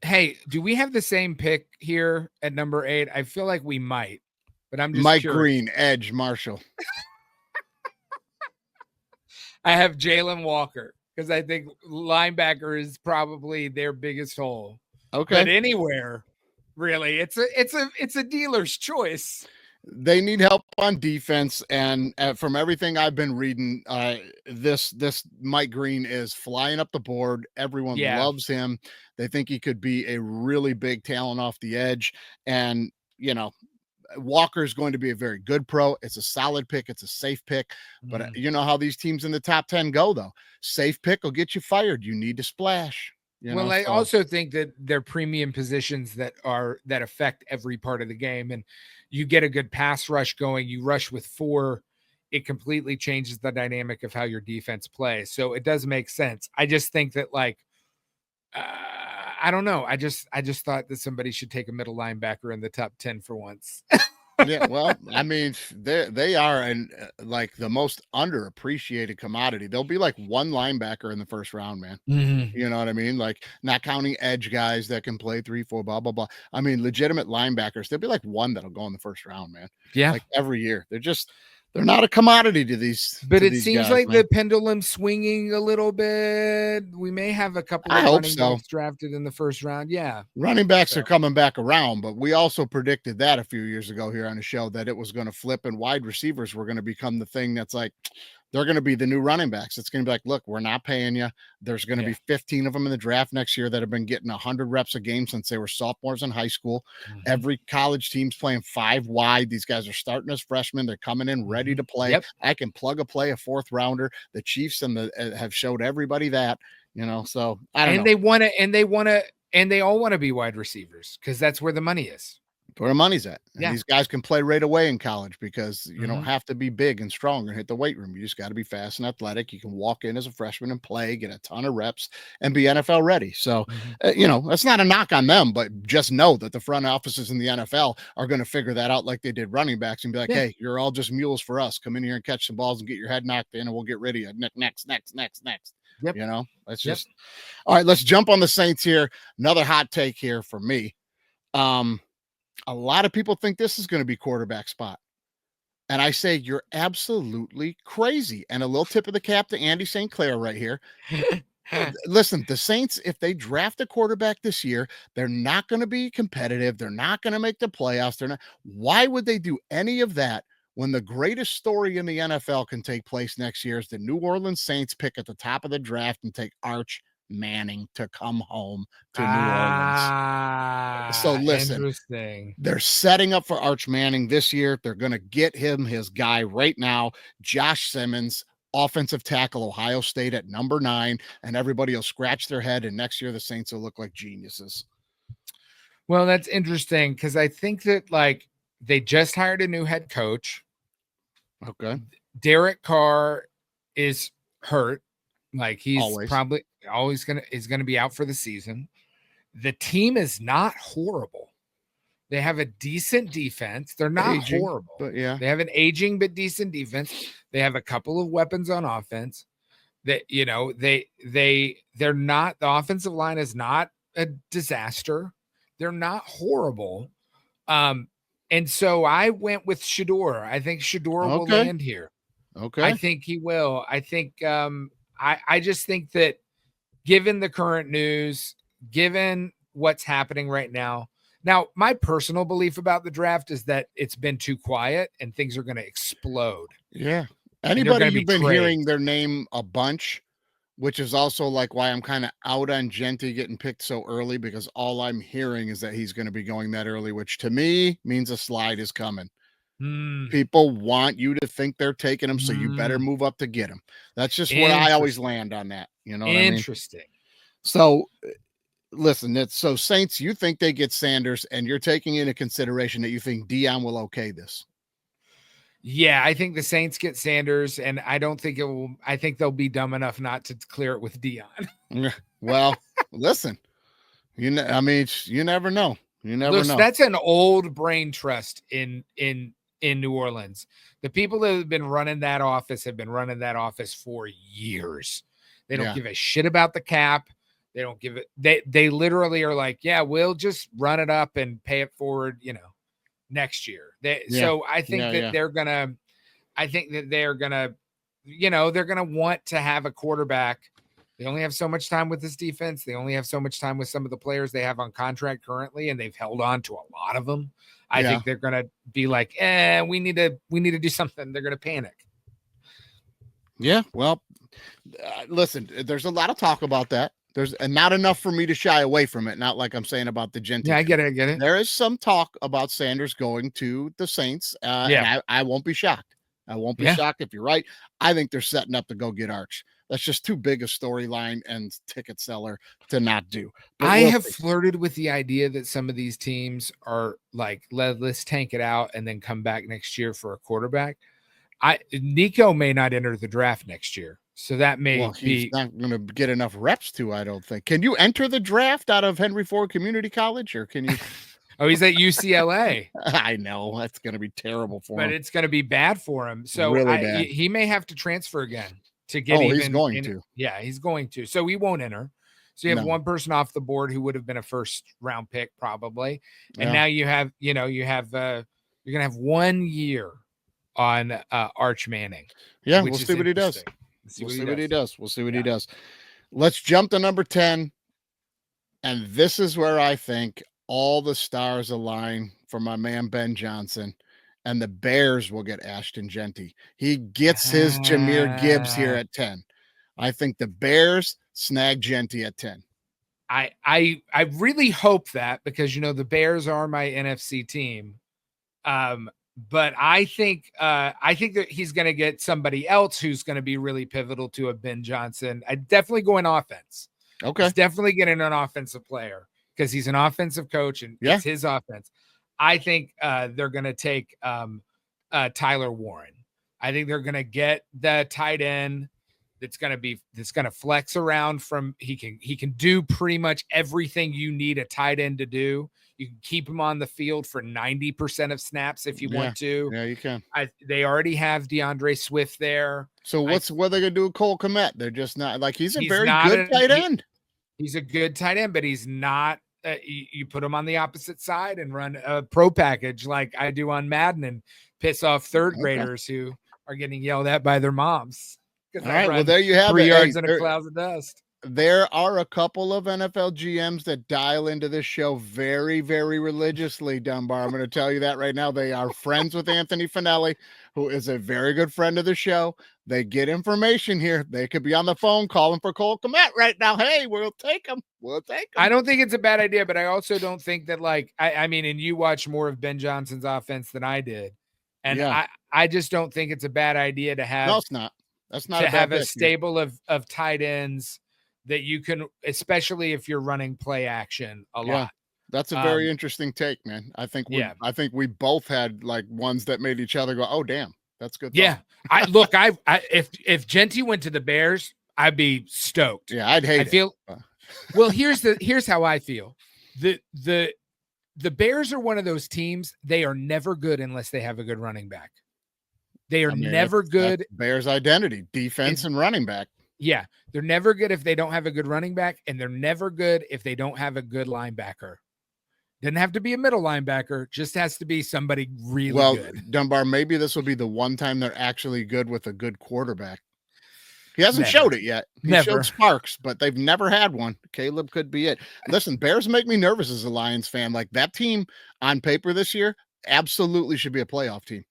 Hey, do we have the same pick here at number 8? I feel like we might, but I'm just Mike curious. Green, edge, Marshall. I have Jalen Walker because I think linebacker is probably their biggest hole. Okay. But anywhere, really, it's a dealer's choice. They need help on defense, and from everything I've been reading, this Mike Green is flying up the board. Everyone loves him. They think he could be a really big talent off the edge, and Walker is going to be a very good pro. It's a solid pick. It's a safe pick, but you know how these teams in the top 10 go, though. Safe pick will get you fired. You need to splash. I also think that they're premium positions that affect every part of the game. And you get a good pass rush going, you rush with 4, it completely changes the dynamic of how your defense plays. So it does make sense. I just think that I don't know. I just thought that somebody should take a middle linebacker in the top 10 for once. Yeah, well, I mean, they are like the most underappreciated commodity. They'll be like one linebacker in the first round, man. You know what I mean? Like, not counting edge guys that can play 3, 4, blah, blah, blah. I mean, legitimate linebackers, there'll be like one that'll go in the first round, man. Yeah. Like every year. They're not a commodity to these. But it seems like the pendulum swinging a little bit. We may have a couple of running backs drafted in the first round. Yeah. Running backs are coming back around, but we also predicted that a few years ago here on the show that it was going to flip and wide receivers were going to become the thing that's like, they're going to be the new running backs. It's going to be like, look, we're not paying you. There's going to be 15 of them in the draft next year that have been getting 100 reps a game since they were sophomores in high school. Every college team's playing 5 wide. These guys are starting as freshmen. They're coming in ready to play. I can plug a play, a 4th rounder. The Chiefs have showed everybody that, so I don't know. They all want to be wide receivers because that's where the money is. Where the money's at. And these guys can play right away in college because you don't have to be big and strong and hit the weight room. You just got to be fast and athletic. You can walk in as a freshman and play, get a ton of reps, and be NFL ready. So, that's not a knock on them, but just know that the front offices in the NFL are going to figure that out like they did running backs and be like, hey, you're all just mules for us. Come in here and catch some balls and get your head knocked in and we'll get rid of you. Next. Yep. Let's just, all right, let's jump on the Saints here. Another hot take here for me. A lot of people think this is going to be quarterback spot. And I say, you're absolutely crazy. And a little tip of the cap to Andy St. Clair right here. Listen, the Saints, if they draft a quarterback this year, they're not going to be competitive. They're not going to make the playoffs. Why would they do any of that when the greatest story in the NFL can take place next year is the New Orleans Saints pick at the top of the draft and take Arch Manning to come home to New Orleans. So listen, they're setting up for Arch Manning this year. They're going to get him his guy right now, Josh Simmons, offensive tackle, Ohio State at number 9, and everybody will scratch their head. And next year, the Saints will look like geniuses. Well, that's interesting because I think that they just hired a new head coach. Okay. Derek Carr is hurt. He's Always. probably always going to be out for the season. The team is not horrible. They have a decent defense. They're not horrible, but yeah, they have an aging but decent defense. They have a couple of weapons on offense. That they're not. The offensive line is not a disaster. They're not horrible. And so I went with Shador. I think Shador will land here. Okay, I think he will. I think. I just think that given the current news, given what's happening right now, my personal belief about the draft is that it's been too quiet and things are going to explode. Yeah. Anybody you've been hearing their name a bunch, which is also why I'm kind of out on Gentry getting picked so early, because all I'm hearing is that he's going to be going that early, which to me means a slide is coming. People want you to think they're taking him, so you better move up to get him. That's just where I always land on that. You know what I mean? Interesting. So listen, so Saints, you think they get Sanders, and you're taking into consideration that you think Dion will okay this. Yeah, I think the Saints get Sanders, and I don't think it will. I think they'll be dumb enough not to clear it with Dion. Well, listen, you never know. You never know. That's an old brain trust in New Orleans. The people that have been running that office have been running that office for years. They don't give a shit about the cap. They don't give it. They literally are like, yeah, we'll just run it up and pay it forward, next year. So I think that they're gonna. I think that they're gonna. They're gonna want to have a quarterback. They only have so much time with this defense. They only have so much time with some of the players they have on contract currently, and they've held on to a lot of them. I think they're going to be like, we need to do something. They're going to panic. Yeah. Well, listen, there's a lot of talk about that. There's not enough for me to shy away from it. Not like I'm saying about the Gentry. Yeah, I get it. There is some talk about Sanders going to the Saints. And I won't be shocked. I won't be shocked if you're right. I think they're setting up to go get Arch. That's just too big a storyline and ticket seller to not do. But I have flirted with the idea that some of these teams are like, let's tank it out and then come back next year for a quarterback. Nico may not enter the draft next year. So that may he's not going to get enough reps to, I don't think. Can you enter the draft out of Henry Ford Community College, or can you? Oh, he's at UCLA. I know that's going to be terrible for him. But it's going to be bad for him. So really bad. He may have to transfer again to get he's going to. Yeah, he's going to. So he won't enter. So you have one person off the board who would have been a first round pick probably. And now you have, you're going to have 1 year on Arch Manning. Yeah, we'll see what he does. We'll see what he does. Let's jump to number 10. And this is where I think all the stars align for my man Ben Johnson. and the Bears will get Ashton Genty. He gets his Jahmyr Gibbs here at 10. I think the Bears snag Genty at 10. I really hope that, because the Bears are my NFC team. But I think that he's going to get somebody else who's going to be really pivotal to a Ben Johnson. I definitely go in offense. Okay. He's definitely getting an offensive player because he's an offensive coach and it's his offense. I think they're going to take Tyler Warren. I think they're going to get the tight end that's going to flex around from he can do pretty much everything you need a tight end to do. You can keep him on the field for 90% of snaps if you want to. Yeah, you can. They already have DeAndre Swift there. So what are they going to do with Cole Kmet? They're just not like he's a very good tight end. He's a good tight end, but he's not. You put him on the opposite side and run a pro package like I do on Madden and piss off third graders who are getting yelled at by their moms. All right, well, there you have 3 yards in a cloud of dust. There are a couple of NFL GMs that dial into this show very, very religiously, Dunbar. I'm going to tell you that right now. They are friends with Anthony Finelli, who is a very good friend of the show. They get information here. They could be on the phone calling for Cole Kmet right now. Hey, we'll take him. We'll take him. I don't think it's a bad idea, but I also don't think that, like, I mean, and you watch more of Ben Johnson's offense than I did. And I just don't think it's a bad idea to have. No, it's not. That's not to have a stable of tight ends that you can, especially if you're running play action a lot. That's a very interesting take, man. I think we both had like ones that made each other go, "Oh, damn, that's good." Yeah, if Genty went to the Bears, I'd be stoked. Yeah, I'd hate it. Well, here's how I feel. The Bears are one of those teams. They are never good unless they have a good running back. They are never good. Bears' identity, defense and running back. Yeah, they're never good if they don't have a good running back, and they're never good if they don't have a good linebacker. Doesn't have to be a middle linebacker, just has to be somebody really good. Well, Dunbar, maybe this will be the one time they're actually good with a good quarterback. He hasn't showed it yet. He showed sparks, but they've never had one. Caleb could be it. Listen, Bears make me nervous as a Lions fan. Like that team on paper this year absolutely should be a playoff team.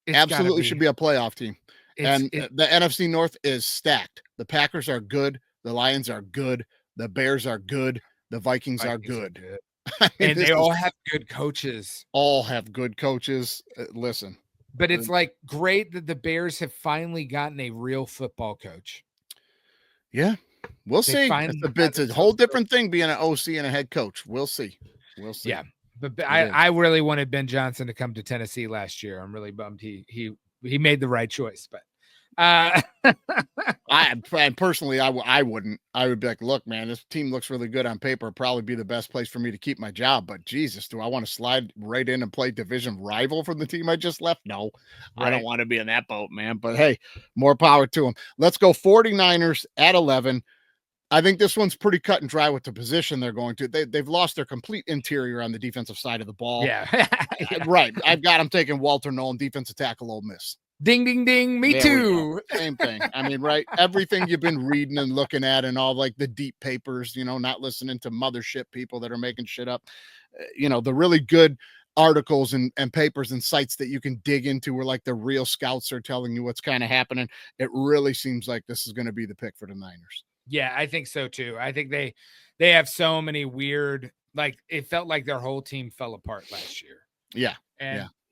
Absolutely should be a playoff team. And the NFC North is stacked. The Packers are good. The Lions are good. The Bears are good. The Vikings are good. I mean, and they all have good coaches. All have good coaches. Listen. But it's like great that the Bears have finally gotten a real football coach. Yeah. We'll see. It's a whole different thing being an OC and a head coach. We'll see. We'll see. Yeah. But I really wanted Ben Johnson to come to Tennessee last year. I'm really bummed he made the right choice, but I personally I wouldn't. I would be like, look, man, this team looks really good on paper. Probably be the best place for me to keep my job. But Jesus, do I want to slide right in and play division rival from the team I just left? No, right. I don't want to be in that boat, man. But hey, more power to them. Let's go 49ers at 11. I think this one's pretty cut and dry with the position they're going to. They've lost their complete interior on the defensive side of the ball. Yeah. Right. I've got them taking Walter Nolan, defensive tackle, Ole Miss. Ding, ding, ding. Me too. Same thing. I mean, right. Everything you've been reading and looking at and all like the deep papers, not listening to mothership people that are making shit up, the really good articles and papers and sites that you can dig into where like the real scouts are telling you what's kind of happening. It really seems like this is going to be the pick for the Niners. Yeah, I think so too. I think they have so many weird, like it felt like their whole team fell apart last year. Yeah.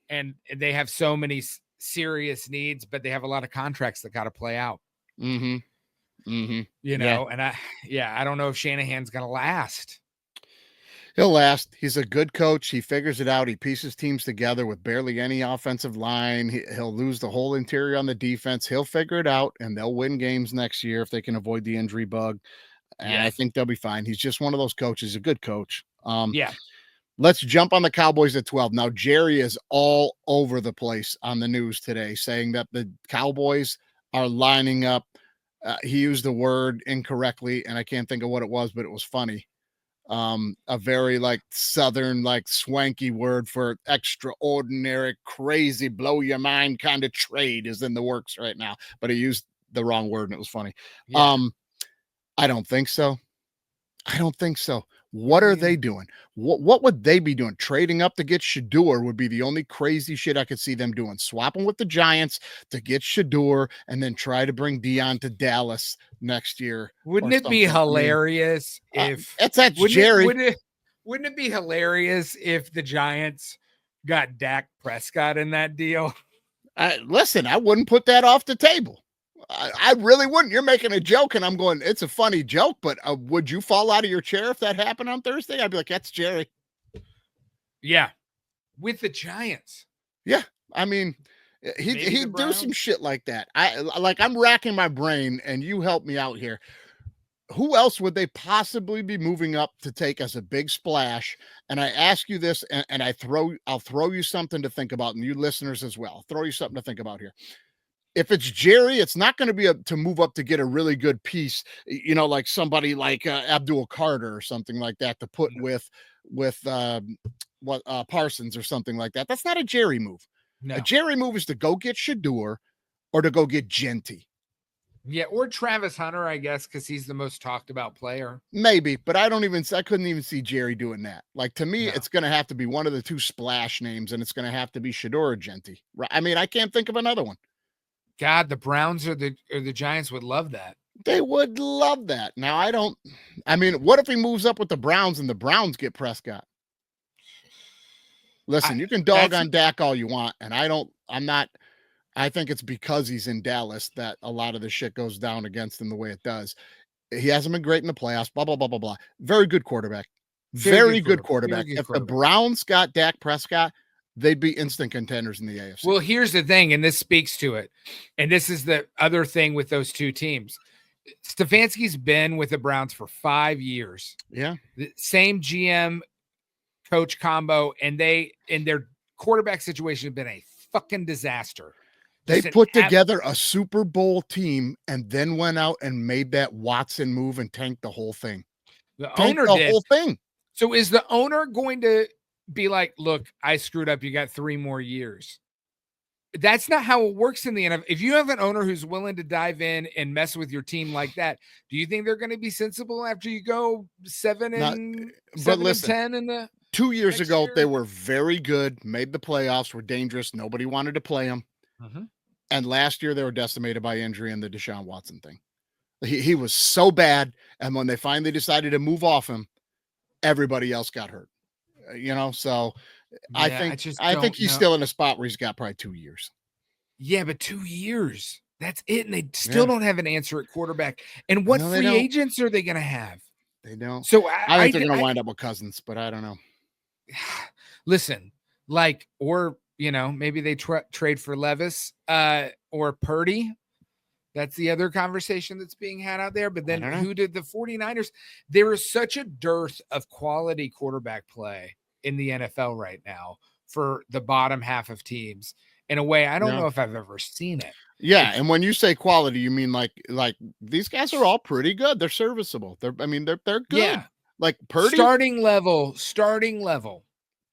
And they have so many serious needs, but they have a lot of contracts that got to play out. And I don't know if Shanahan's going to last. He'll last. He's a good coach. He figures it out. He pieces teams together with barely any offensive line. He'll lose the whole interior on the defense. He'll figure it out, and they'll win games next year if they can avoid the injury bug. And I think they'll be fine. He's just one of those coaches, a good coach. Let's jump on the Cowboys at 12. Now, Jerry is all over the place on the news today saying that the Cowboys are lining up. He used the word incorrectly, and I can't think of what it was, but it was funny. A very like Southern, like swanky word for extraordinary, crazy, blow your mind kind of trade is in the works right now, but he used the wrong word and it was funny. I don't think so. What are they doing? What would they be doing? Trading up to get Shador would be the only crazy shit I could see them doing. Swapping with the Giants to get Shador and then try to bring Dion to Dallas next year. Wouldn't or it be something. hilarious if that's wouldn't Jerry? Wouldn't it be hilarious if the Giants got Dak Prescott in that deal? Listen, I wouldn't put that off the table. I really wouldn't. You're making a joke, and I'm going, it's a funny joke, but would you fall out of your chair if that happened on Thursday? I'd be like, that's Jerry. Yeah, with the Giants. Yeah, I mean, he'd do some shit like that. I'm racking my brain, and you help me out here. Who else would they possibly be moving up to take as a big splash? And I ask you this, and I'll throw you something to think about, and you listeners as well. I'll throw you something to think about here. If it's Jerry, it's not going to be to move up to get a really good piece, like somebody like Abdul Carter or something like that to put with Parsons or something like that. That's not a Jerry move. No. A Jerry move is to go get Shador or to go get Genty. Yeah, or Travis Hunter, I guess, because he's the most talked about player. Maybe, but I couldn't even see Jerry doing that. Like, to me, it's going to have to be one of the two splash names, and it's going to have to be Shador or Genty. I mean, I can't think of another one. God, the Browns or the Giants would love that. They would love that. Now, what if he moves up with the Browns and the Browns get Prescott? Listen, you can dog on Dak all you want, and I think it's because he's in Dallas that a lot of the shit goes down against him the way it does. He hasn't been great in the playoffs, blah, blah, blah, blah, blah. Very good quarterback. Very good quarterback. If the Browns got Dak Prescott, they'd be instant contenders in the AFC. Well, here's the thing, and this speaks to it. And this is the other thing with those two teams. Stefanski's been with the Browns for 5 years. Yeah. The same GM coach combo, and their quarterback situation has been a fucking disaster. They put together a Super Bowl team and then went out and made that Watson move and tanked the whole thing. The owner did. Whole thing. So is the owner going to be like, look, I screwed up. You got 3 more years. That's not how it works in the NFL. If you have an owner who's willing to dive in and mess with your team like that, do you think they're going to be sensible after you go 7 and 10 in the 2 years ago? They were very good, made the playoffs, were dangerous. Nobody wanted to play them. Mm-hmm. And last year they were decimated by injury and the Deshaun Watson thing. He was so bad. And when they finally decided to move off him, everybody else got hurt. So I think he's still in a spot where he's got probably 2 years. Yeah, but 2 years. That's it. And they still don't have an answer at quarterback. And what free agents are they going to have? They don't. So I think they're going to wind up with Cousins, but I don't know. Listen, maybe they trade for Levis or Purdy. That's the other conversation that's being had out there. But then who did the 49ers? There is such a dearth of quality quarterback play in the NFL right now for the bottom half of teams in a way I don't know if I've ever seen it. Yeah, and when you say quality, you mean like these guys are all pretty good. They're serviceable. They're good. Yeah. Like Purdy. Starting level.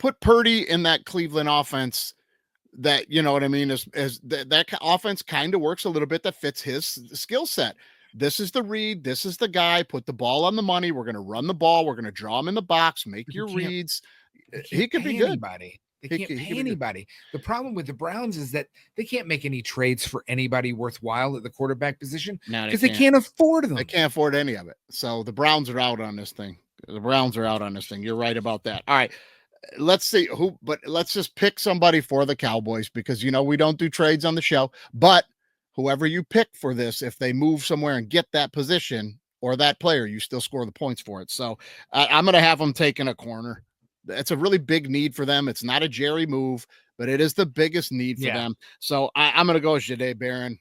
Put Purdy in that Cleveland offense that, you know what I mean, is that offense kind of works a little bit that fits his skill set. This is the read. This is the guy. Put the ball on the money. We're going to run the ball. We're going to draw him in the box, make your reads. He could be good. Anybody. They can't pay anybody. The problem with the Browns is that they can't make any trades for anybody worthwhile at the quarterback position because they can't afford them. They can't afford any of it. So the Browns are out on this thing. You're right about that. All right. Let's see but let's just pick somebody for the Cowboys because, we don't do trades on the show, but whoever you pick for this, if they move somewhere and get that position or that player, you still score the points for it. So I'm going to have them taking a corner. It's a really big need for them. It's not a Jerry move, but it is the biggest need for them. So I'm going to go with Jahdae Barron,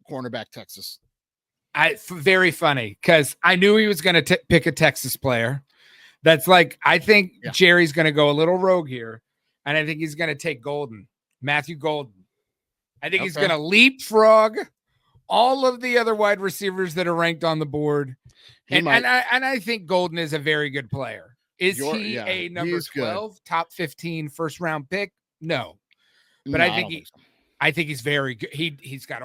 cornerback, Texas. Very funny because I knew he was going to pick a Texas player. That's I think Jerry's going to go a little rogue here, and I think he's going to take Matthew Golden. I think he's going to leapfrog all of the other wide receivers that are ranked on the board. And I think Golden is a very good player. Is he a number 12, top 15 first round pick? No. But I think he's very good. He's got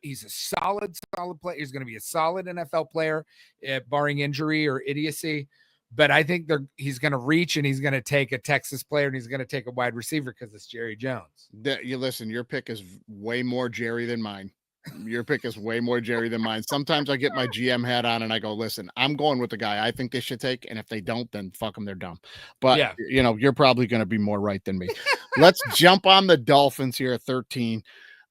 he's a solid player. He's going to be a solid NFL player, barring injury or idiocy. but I think he's going to reach and he's going to take a Texas player and he's going to take a wide receiver because it's Jerry Jones. You listen, your pick is way more Jerry than mine. Your pick is way more Jerry than mine. Sometimes I get my GM hat on and I go, listen, I'm going with the guy I think they should take. And if they don't, then fuck them, they're dumb. But, Yeah. You're probably going to be more right than me. Let's jump on the Dolphins here at 13.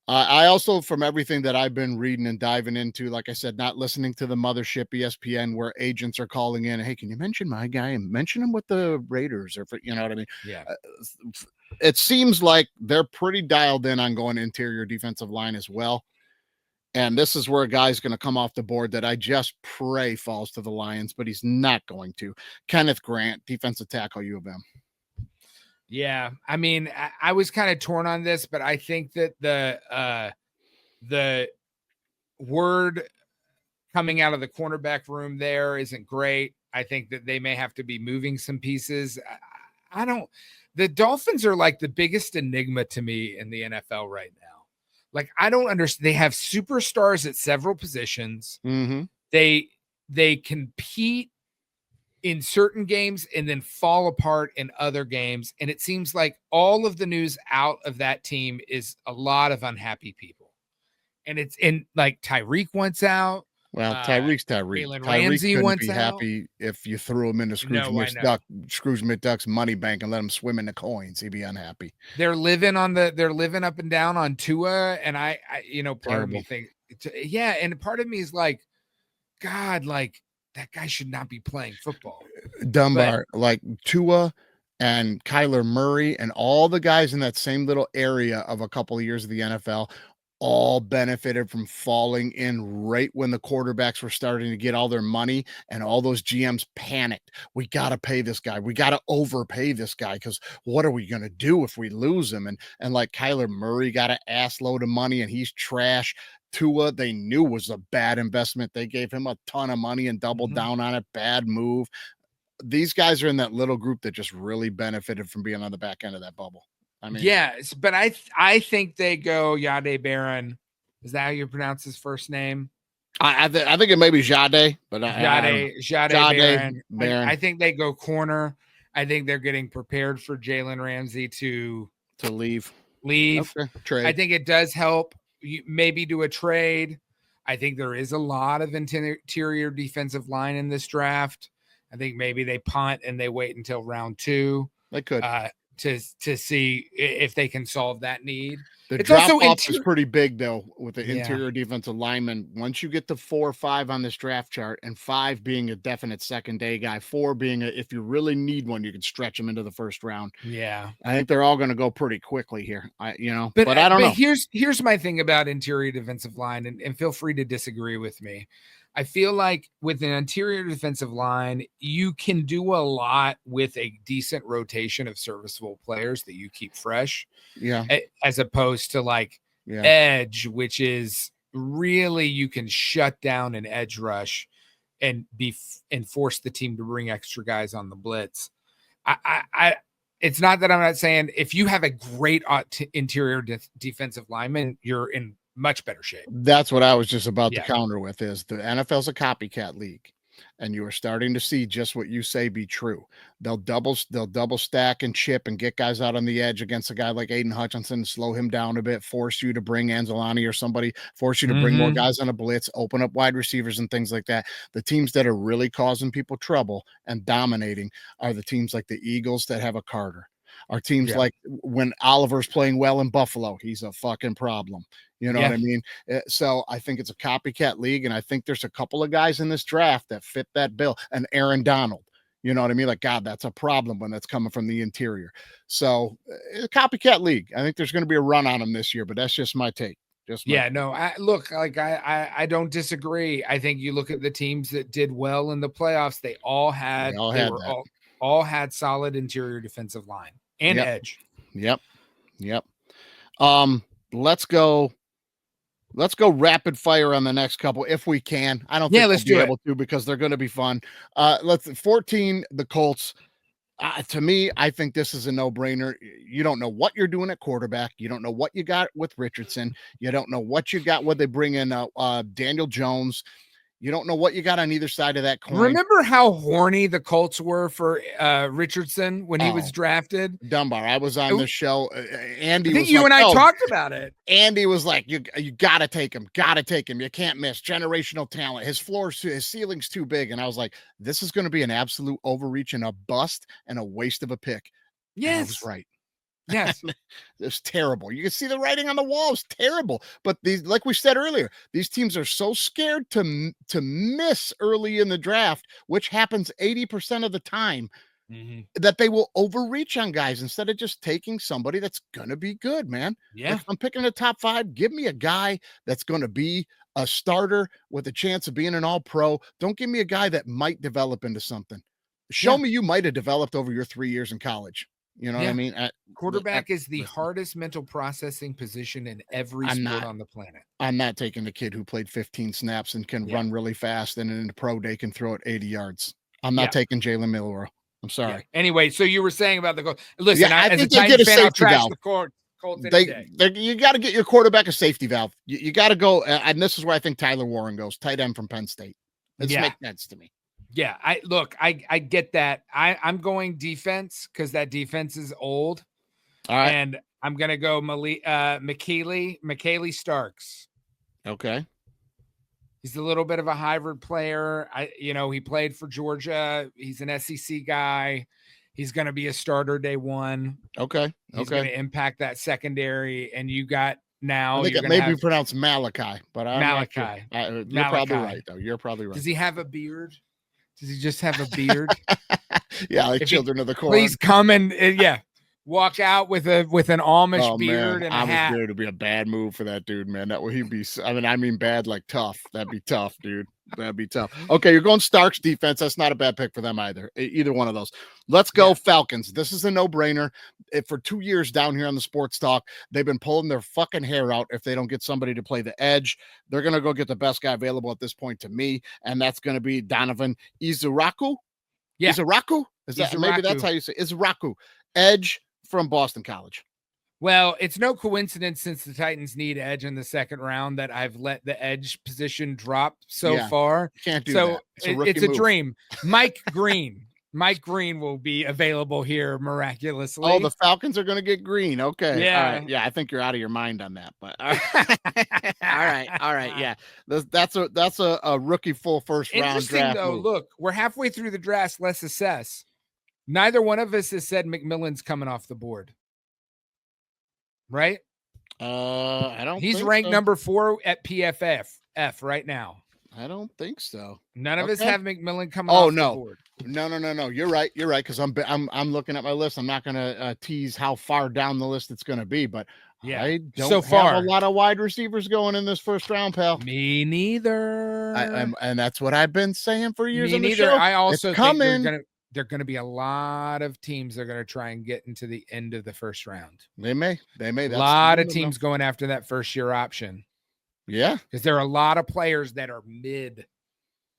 I also, from everything that I've been reading and diving into, like I said, not listening to the mothership ESPN where agents are calling in, hey, can you mention my guy and mention him with the Raiders or, you know what I mean? Yeah. It seems like they're pretty dialed in on going interior defensive line as well. And this is where a guy's going to come off the board that I just pray falls to the Lions, but he's not going to. Kenneth Grant, defensive tackle, U of M. Yeah, I mean, I was kind of torn on this, but I think that the word coming out of the cornerback room there isn't great. I think that they may have to be moving some pieces. The Dolphins are like the biggest enigma to me in the NFL right now. Like, I don't understand. They have superstars at several positions. Mm-hmm. They compete in certain games and then fall apart in other games. And it seems like all of the news out of that team is a lot of unhappy people. And it's in like Tyreek wants out. Well, Tyreek's Tyreek. Jalen Tyreek Ramsey couldn't wants be out. happy if you threw him into Scrooge McDuck's money bank and let him swim in the coins. He'd be unhappy. They're living up and down on Tua. And I part of me thinks, yeah. And part of me is like, God, like, that guy should not be playing football. Dunbar, like Tua and Kyler Murray and all the guys in that same little area of a couple of years of the NFL all benefited from falling in right when the quarterbacks were starting to get all their money, and all those GMs panicked. We got to pay this guy. We got to overpay this guy because what are we going to do if we lose him? And like Kyler Murray got an ass load of money and he's trash. Tua, they knew was a bad investment. They gave him a ton of money and doubled down on it. Bad move. These guys are in that little group that just really benefited from being on the back end of that bubble. I mean, yes, but I think they go Yade Barron. Is that how you pronounce his first name? I think it may be Jade, but Jade Barron. I think they go corner. I think they're getting prepared for Jalen Ramsey to leave. Okay. Trade. I think it does help. You maybe do a trade. I think there is a lot of interior defensive line in this draft. I think maybe they punt and they wait until round 2. They could to see if they can solve that need. The drop off is pretty big though with the interior defensive lineman. Once you get to 4 or 5 on this draft chart, and 5 being a definite second day guy, 4 being if you really need one, you can stretch them into the first round. Yeah, I think they're all going to go pretty quickly here. But I don't know. Here's my thing about interior defensive line, and feel free to disagree with me. I feel like with an interior defensive line, you can do a lot with a decent rotation of serviceable players that you keep fresh. Yeah. As opposed to like edge, which is really, you can shut down an edge rush and force the team to bring extra guys on the blitz. It's not that I'm not saying if you have a great interior defensive lineman, you're in much better shape. That's what I was just about to counter with is the NFL's a copycat league, and you are starting to see just what you say be true. They'll double stack and chip and get guys out on the edge against a guy like Aiden Hutchinson, slow him down a bit, force you to bring Anzalone or somebody, force you to bring more guys on a blitz, open up wide receivers and things like that. The teams that are really causing people trouble and dominating are the teams like the Eagles that have a Carter. Our teams like when Oliver's playing well in Buffalo, he's a fucking problem. You know what I mean? So I think it's a copycat league, and I think there's a couple of guys in this draft that fit that bill. And Aaron Donald, you know what I mean? Like, God, that's a problem when that's coming from the interior. So a copycat league. I think there's going to be a run on them this year, but that's just my take. I don't disagree. I think you look at the teams that did well in the playoffs, they all had solid interior defensive line and edge. Yep. Let's go rapid fire on the next couple if we can. I don't think we'll be able to because they're going to be fun. 14, the Colts. To me, I think this is a no-brainer. You don't know what you're doing at quarterback. You don't know what you got with Richardson. You don't know what you got when they bring in Daniel Jones. You don't know what you got on either side of that coin. Remember how horny the Colts were for Richardson when he was drafted? Dunbar, I was on the show. Andy I think was you like, and I talked about it. Andy was like, you got to take him. Got to take him. You can't miss. Generational talent. His ceiling's too big. And I was like, this is going to be an absolute overreach and a bust and a waste of a pick. Yes. And I was right. Yes. It's terrible. You can see the writing on the wall. It's terrible. But these, like we said earlier, these teams are so scared to miss early in the draft, which happens 80% of the time, that they will overreach on guys instead of just taking somebody that's going to be good, man. Yeah. Like, I'm picking a top 5. Give me a guy that's going to be a starter with a chance of being an all-pro. Don't give me a guy that might develop into something. Show me you might have developed over your 3 years in college. You know what I mean? Quarterback is the hardest mental processing position in every sport on the planet. I'm not taking the kid who played 15 snaps and can run really fast and in the pro day can throw it 80 yards. I'm not taking Jalen Milroe. I'm sorry. Yeah. Anyway, so you were saying about the Colts. Listen, I as think a Titans fan, I'll trash valve. the Colts You got to get your quarterback a safety valve. You got to go, and this is where I think Tyler Warren goes, tight end from Penn State. It makes sense to me. Yeah, I get that. I'm going defense because that defense is old. All right. And I'm gonna go McKaylee Starks. Okay. He's a little bit of a hybrid player. He played for Georgia. He's an SEC guy. He's gonna be a starter day one. Okay. He's gonna impact that secondary. And you got now. I think it may be pronounced Malachi, but Malachi. You're probably right, though. You're probably right. Does he have a beard? Does he just have a beard? Yeah, like Children of the Corn. Please come and walk out with an Amish beard and a hat. Beard would be a bad move for that dude, man. That would he be? I mean bad like tough. That'd be tough, dude. That'd be tough. Okay, you're going Starks defense. That's not a bad pick for them either one of those. Let's go Falcons. This is a no-brainer. For 2 years down here on the Sports Talk, they've been pulling their fucking hair out if they don't get somebody to play the edge. They're going to go get the best guy available at this point to me, and that's going to be Donovan Izuraku. Yeah. Izuraku? Maybe that's how you say it. Izuraku. Edge from Boston College. Well, it's no coincidence since the Titans need edge in the second round that I've let the edge position drop so far. Can't do that. It's a dream. Mike Green will be available here miraculously. Oh, the Falcons are going to get Green. Okay. Yeah. All right. Yeah, I think you're out of your mind on that. But all right. Yeah, that's a rookie full first round Interesting draft. Though, move. Look, we're halfway through the draft. Let's assess. Neither one of us has said McMillan's coming off the board. Right? I don't. He's ranked number 4 at PFF right now. I don't think so. None of us have McMillan coming off the board. No. You're right. Because I'm looking at my list. I'm not going to tease how far down the list it's going to be, but I don't have a lot of wide receivers going in this first round, pal. Me neither. And that's what I've been saying for years. Me on the neither. Show. I also it's think coming. They're going to be a lot of teams that are going to try and get into the end of the first round. They may. A lot of teams going after that first year option. Yeah. Because there are a lot of players that are mid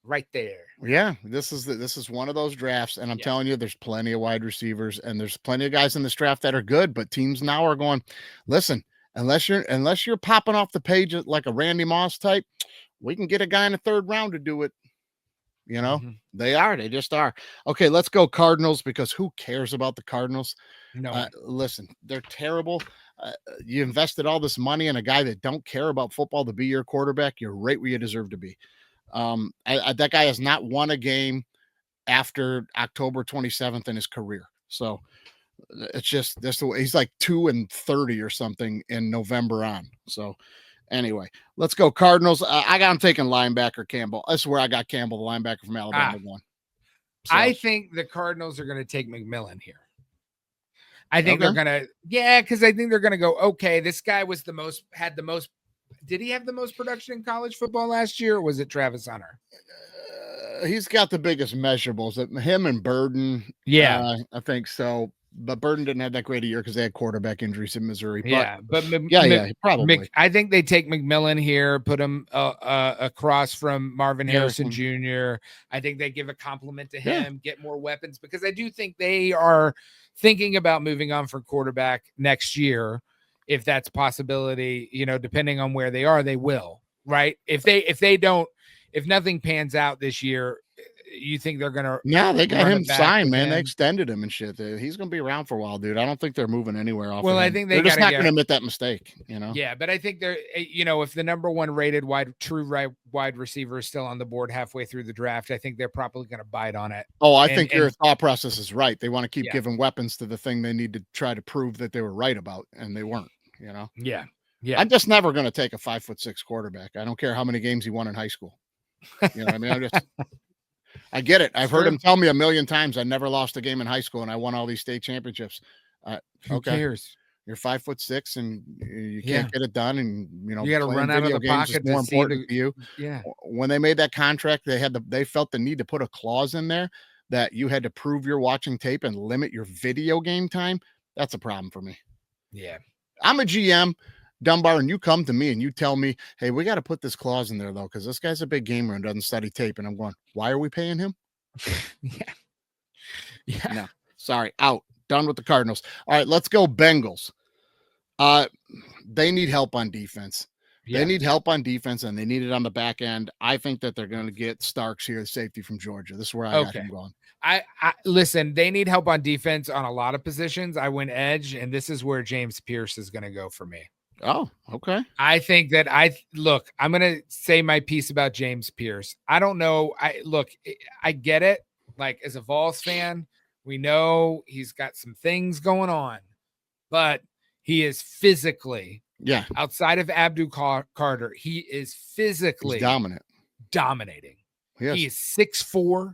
right there. Yeah. This is one of those drafts. And I'm telling you, there's plenty of wide receivers and there's plenty of guys in this draft that are good, but teams now are going, listen, unless you're popping off the page like a Randy Moss type, we can get a guy in the third round to do it. They just are. Okay, let's go Cardinals, because who cares about the Cardinals? No. Listen, they're terrible. You invested all this money in a guy that don't care about football to be your quarterback. You're right where you deserve to be. That guy has not won a game after October 27th in his career. So it's just this. He's like 2-30 or something in November on. So anyway, let's go Cardinals. I got him taking linebacker Campbell. That's where I got Campbell, the linebacker from Alabama, one. So. I think the Cardinals are going to take McMillan here. I think they're going to, because I think they're going to go, okay, this guy had the most, did he have the most production in college football last year, or was it Travis Hunter? He's got the biggest measurables. Him and Burden. Yeah. I think so. But Burden didn't have that great a year because they had quarterback injuries in Missouri. But probably. I think they take McMillan here, put him across from Marvin Harrison Jr. I think they give a compliment to him, get more weapons, because I do think they are thinking about moving on for quarterback next year. If that's a possibility, depending on where they are, they will. Right? If they don't if nothing pans out this year, you think they're gonna? No, they got run him it back signed, with man. They him? extended him and shit. He's gonna be around for a while, dude. I don't think they're moving anywhere off Well, of I him. think they They're just gotta not get. gonna admit that mistake, you know? Yeah, but I think they're, if the number one rated wide receiver is still on the board halfway through the draft, I think they're probably going to bite on it. Oh, I And- think your and- thought process is right. They want to keep Yeah. giving weapons to the thing they need to try to prove that they were right about, and they weren't, you know? Yeah. Yeah. I'm just never going to take a 5'6" quarterback. I don't care how many games he won in high school. You know what I mean? I get it. I've heard him tell me a million times I never lost a game in high school and I won all these state championships. Who cares? You're 5'6" and you can't get it done, and you You got to run out of the pocket more to see important to you. Yeah. When they made that contract, they felt the need to put a clause in there that you had to prove you're watching tape and limit your video game time. That's a problem for me. Yeah. I'm a GM, Dunbar, and you come to me and you tell me, hey, we got to put this clause in there though, because this guy's a big gamer and doesn't study tape. And I'm going, why are we paying him? Yeah. Yeah. No, sorry, out. Done with the Cardinals. All right, let's go Bengals. They need help on defense. Yeah. They need help on defense, and they need it on the back end. I think that they're going to get Starks here, the safety from Georgia. This is where I got him going. I listen, they need help on defense on a lot of positions. I went edge, and this is where James Pierce is going to go for me. Oh, okay. I think that I'm going to say my piece about James Pierce. I don't know. I get it. Like, as a Vols fan, we know he's got some things going on, but he is physically, outside of Abdul Carter, he is physically dominating. Yes. He is 6'4",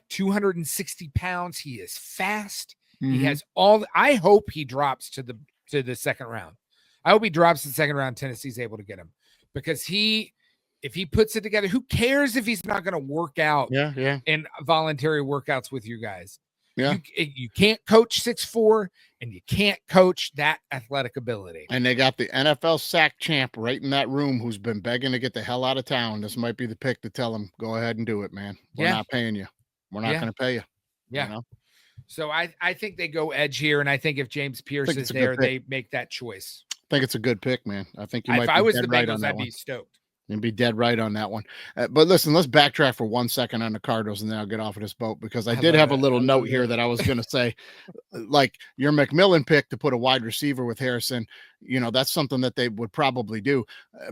260 pounds. He is fast. Mm-hmm. He has I hope he drops to the second round. I hope he drops to the second round. Tennessee's able to get him, because if he puts it together, who cares if he's not going to work out in voluntary workouts with you guys? Yeah. You can't coach 6'4", and you can't coach that athletic ability. And they got the NFL sack champ right in that room who's been begging to get the hell out of town. This might be the pick to tell him, go ahead and do it, man. We're not paying you. We're not going to pay you. Yeah. You know? So I think they go edge here, and I think if James Pierce is there, they make that choice. I think it's a good pick, man. I think if I was the Bengals, I'd be stoked. And be dead right on that one. But listen, let's backtrack for 1 second on the Cardinals, and then I'll get off of this boat, because I did have a little note here that I was going to say, like your McMillan pick to put a wide receiver with Harrison, that's something that they would probably do.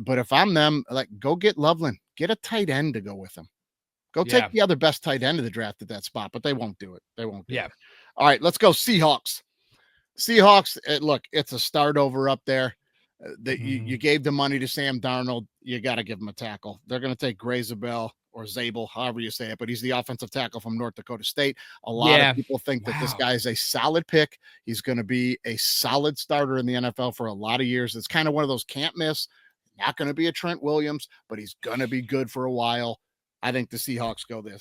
But if I'm them, like, go get Loveland, get a tight end to go with him. Go take the other best tight end of the draft at that spot, but they won't do it. They won't do it. All right, let's go Seahawks. Seahawks, look, it's a start over up there. You gave the money to Sam Darnold. You got to give him a tackle. They're going to take Grazabel or Zabel, however you say it, but he's the offensive tackle from North Dakota State. A lot of people think that this guy is a solid pick. He's going to be a solid starter in the NFL for a lot of years. It's kind of one of those can't miss. Not going to be a Trent Williams, but he's going to be good for a while. I think the Seahawks go there.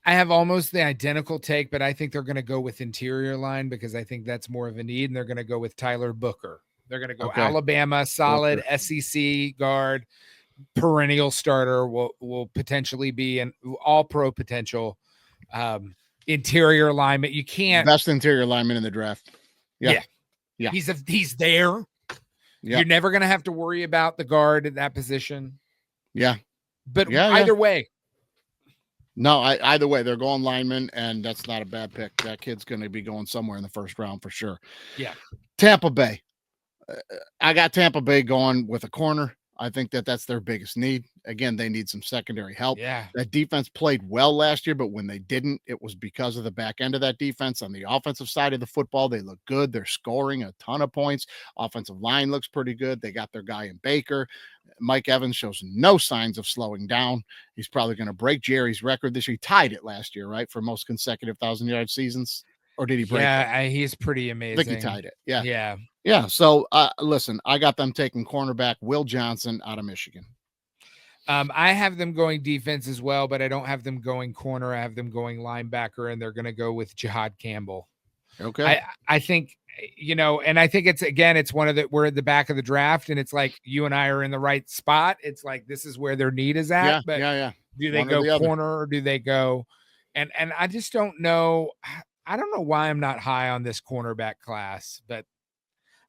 I have almost the identical take, but I think they're going to go with interior line, because I think that's more of a need, and they're going to go with Tyler Booker. They're going to go Alabama, solid SEC guard, perennial starter, will potentially be an all-pro potential interior lineman. You can't best interior lineman in the draft. Yeah. He's there. Yeah. You're never going to have to worry about the guard at that position. Yeah. But either way. No, either way, they're going lineman, and that's not a bad pick. That kid's going to be going somewhere in the first round for sure. Yeah. Tampa Bay. I got Tampa Bay going with a corner. I think that's their biggest need. Again, they need some secondary help. Yeah. That defense played well last year, but when they didn't, it was because of the back end of that defense. On the offensive side of the football, they look good. They're scoring a ton of points. Offensive line looks pretty good. They got their guy in Baker. Mike Evans shows no signs of slowing down. He's probably going to break Jerry's record this year. He tied it last year, right, for most consecutive 1,000-yard seasons. Or did he break it? He's pretty amazing. I think he tied it. Yeah. Yeah. Yeah. So, listen, I got them taking cornerback Will Johnson out of Michigan. I have them going defense as well, but I don't have them going corner. I have them going linebacker, and they're going to go with Jihad Campbell. Okay. I think, and I think it's one of we're at the back of the draft, and it's like you and I are in the right spot. It's like, this is where their need is at. Yeah. Do they go corner, or do they go? And I just don't know. I don't know why I'm not high on this cornerback class, but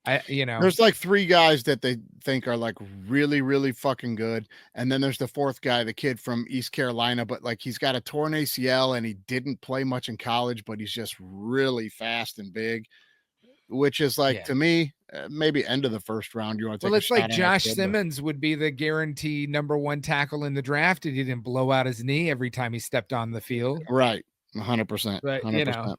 There's like 3 guys that they think are like really, really fucking good. And then there's the 4th guy, the kid from East Carolina, but like he's got a torn ACL and he didn't play much in college, but he's just really fast and big, which is like Yeah. to me, maybe end of the first round. You want to take Well, a it's shot like on that Josh kid, but- Simmons would be the guarantee number 1 tackle in the draft if he didn't blow out his knee every time he stepped on the field. Right. 100%. But 100%.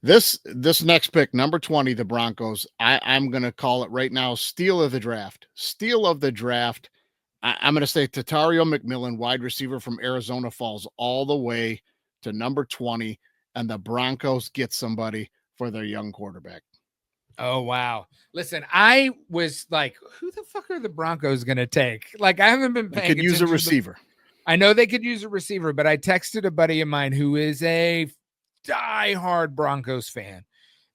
This next pick, number 20, the Broncos. I'm gonna call it right now. Steal of the draft. Steal of the draft. I'm gonna say Tatario McMillan, wide receiver from Arizona, falls all the way to number 20, and the Broncos get somebody for their young quarterback. Oh, wow. Listen, I was like, who the fuck are the Broncos going to take? Like, I haven't been They paying could use a attention to receiver. I know they could use a receiver, but I texted a buddy of mine who is a diehard Broncos fan.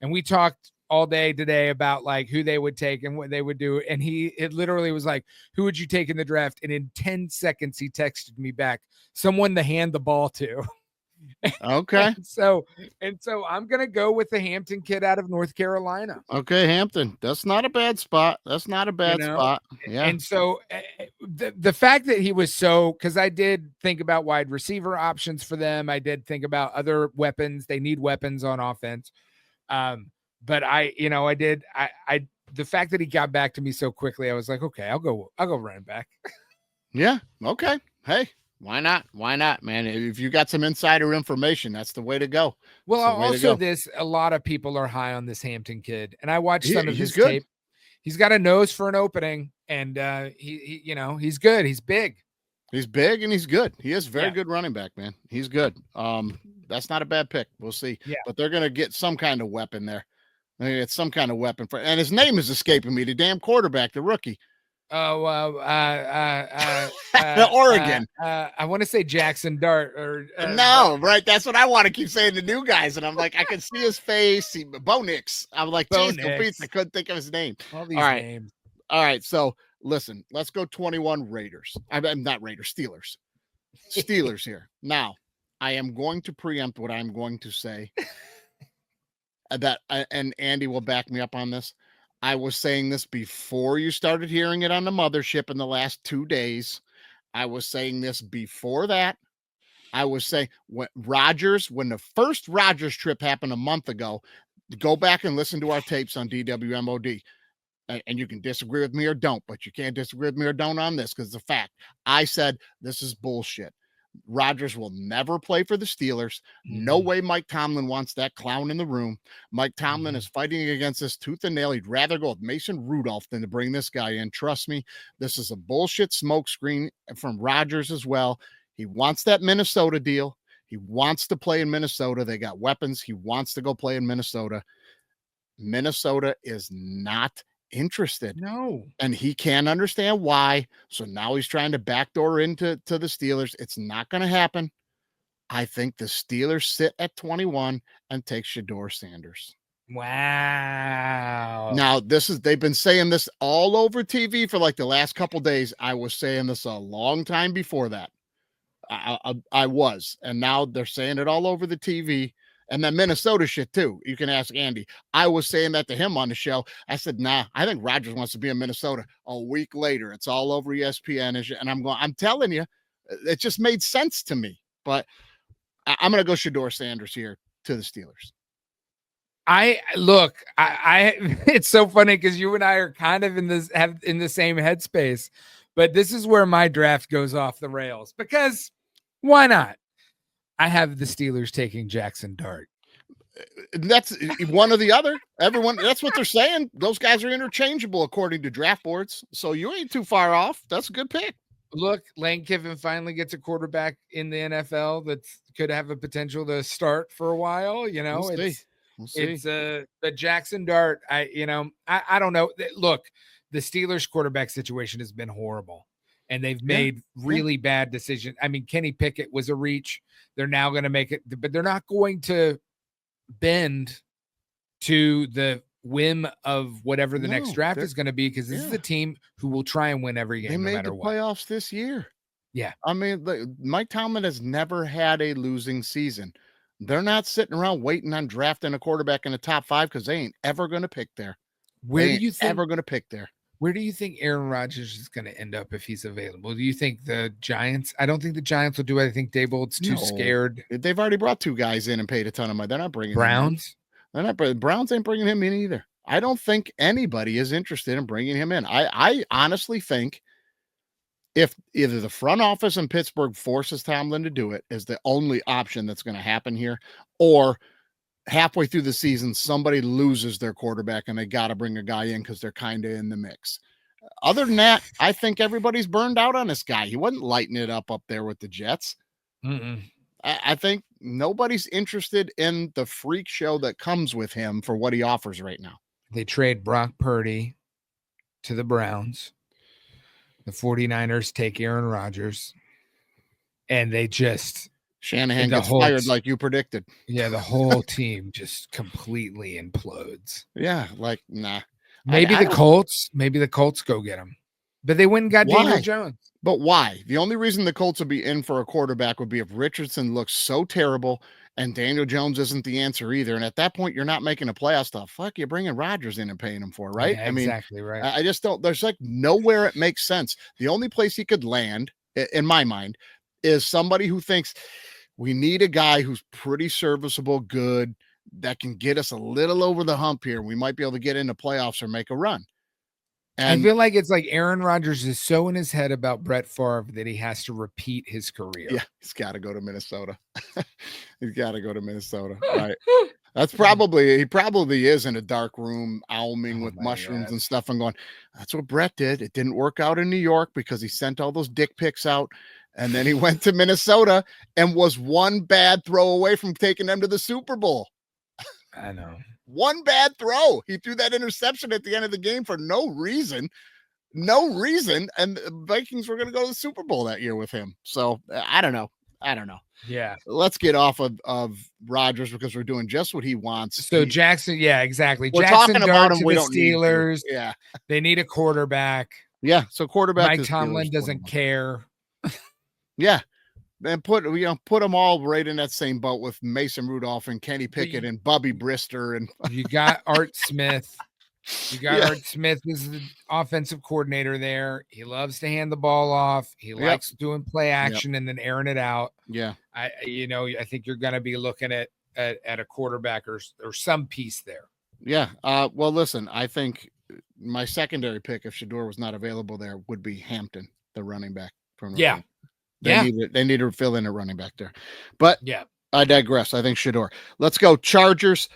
And we talked all day today about like who they would take and what they would do. And it literally was like, who would you take in the draft? And in 10 seconds, he texted me back, someone to hand the ball to. Okay. So I'm gonna go with the Hampton kid out of North Carolina. Okay, Hampton. That's not a bad spot. That's not a bad spot. Yeah. And so the fact that he was because I did think about wide receiver options for them. I did think about other weapons. They need weapons on offense. But the fact that he got back to me so quickly, I was like, okay, I'll go running back. Yeah. Okay. Hey, why not? Why not, man? If you got some insider information, that's the way to go. Well, also a lot of people are high on this Hampton kid, and I watched some of his good. tape. He's got a nose for an opening, and he's good. He's big. He's big and he's good. He is very good running back, man. He's good. That's not a bad pick. We'll see. Yeah. But they're gonna get some kind of weapon there. It's some kind of weapon and his name is escaping me. The damn quarterback, the rookie. Oregon. I want to say Jackson Dart or no, right? That's what I want to keep saying to new guys, and I'm like, I can see his face. Bo Nix. I'm like, geez, I couldn't think of his name. All these names. All right, so listen, let's go 21 Raiders. I'm not Raiders, Steelers. Steelers here. Now, I am going to preempt what I'm going to say. And Andy will back me up on this. I was saying this before you started hearing it on the mothership in the last 2 days. I was saying this before that. I was saying when the first Rodgers trip happened a month ago, go back and listen to our tapes on DWMOD. And you can disagree with me or don't, but you can't disagree with me or don't on this because it's a fact. I said this is bullshit. Rodgers will never play for the Steelers. No way Mike Tomlin wants that clown in the room. Mike Tomlin is fighting against this tooth and nail. He'd rather go with Mason Rudolph than to bring this guy in. Trust me, this is a bullshit smokescreen from Rodgers as well. He wants that Minnesota deal. He wants to play in Minnesota. They got weapons. He wants to go play in Minnesota. Minnesota is not interested. No. And he can't understand why. So now he's trying to backdoor into the Steelers. It's not going to happen. I think the Steelers sit at 21 and take Shedeur Sanders. Wow. Now, they've been saying this all over TV for like the last couple days. I was saying this a long time before that. I was. And now they're saying it all over the TV. And then Minnesota shit too. You can ask Andy. I was saying that to him on the show. I said, nah, I think Rodgers wants to be in Minnesota. A week later, it's all over ESPN. And I'm telling you, it just made sense to me. But I'm going to go Shedeur Sanders here to the Steelers. It's so funny because you and I are kind of in the same headspace, but this is where my draft goes off the rails because why not? I have the Steelers taking Jackson Dart. That's one or the other. Everyone, that's what they're saying. Those guys are interchangeable according to draft boards. So you ain't too far off. That's a good pick. Look, Lane Kiffin finally gets a quarterback in the NFL that could have a potential to start for a while. You know, we'll see. It's the Jackson Dart. I don't know. Look, the Steelers quarterback situation has been horrible. And they've made really bad decisions. I mean, Kenny Pickett was a reach. They're now going to make it, but they're not going to bend to the whim of whatever the next draft is going to be because this is a team who will try and win every game. They made no matter the what. playoffs this year. Yeah. I mean, Mike Tomlin has never had a losing season. They're not sitting around waiting on drafting a quarterback in the top 5 because they ain't ever going to pick there. Where They do you ain't think ever going to pick there? Where do you think Aaron Rodgers is going to end up if he's available? Do you think the Giants? I don't think the Giants will do it. I think Daboll's too scared. They've already brought 2 guys in and paid a ton of money. They're not bringing Browns. Him in. Browns ain't bringing him in either. I don't think anybody is interested in bringing him in. I honestly think if either the front office in Pittsburgh forces Tomlin to do it is the only option that's going to happen here, or halfway through the season, somebody loses their quarterback and they got to bring a guy in because they're kind of in the mix. Other than that, I think everybody's burned out on this guy. He wasn't lighting it up there with the Jets. I think nobody's interested in the freak show that comes with him for what he offers right now. They trade Brock Purdy to the Browns. The 49ers take Aaron Rodgers. And they just... Shanahan gets fired like you predicted. Yeah, the whole team just completely implodes. Yeah, like, nah. Maybe the Colts go get him. But they went and got Daniel Jones. But why? The only reason the Colts would be in for a quarterback would be if Richardson looks so terrible and Daniel Jones isn't the answer either. And at that point, you're not making a playoff stuff. Fuck, you're bringing Rodgers in and paying him for, right? Yeah, exactly right. I just don't. There's like nowhere it makes sense. The only place he could land, in my mind, is somebody who thinks we need a guy who's pretty serviceable, good, that can get us a little over the hump here. We might be able to get into playoffs or make a run. And I feel like it's like Aaron Rodgers is so in his head about Brett Favre that he has to repeat his career. Yeah, he's got to go to Minnesota. He's got to go to Minnesota. Right. That's he probably is in a dark room, owling with mushrooms and stuff and going, that's what Brett did. It didn't work out in New York because he sent all those dick pics out. And then he went to Minnesota and was one bad throw away from taking them to the Super Bowl. I know. One bad throw. He threw that interception at the end of the game for no reason. And the Vikings were going to go to the Super Bowl that year with him. So I don't know. Yeah. Let's get off of Rodgers because we're doing just what he wants. So Jackson, yeah, exactly. We're Jackson talking about him. To we the don't Steelers. Need to. Yeah. They need a quarterback. Yeah. So quarterback. Mike Tomlin doesn't care. Yeah. And put them all right in that same boat with Mason Rudolph and Kenny Pickett and Bubby Brister. And you got Art Smith. Art Smith is the offensive coordinator there. He loves to hand the ball off. He likes doing play action and then airing it out. Yeah. I think you're going to be looking at a quarterback or some piece there. Yeah. Well, listen, I think my secondary pick, if Shedeur was not available there, would be Hampton, the running back from They need to fill in a running back there. But yeah, I digress. I think Shedeur. Let's go Chargers.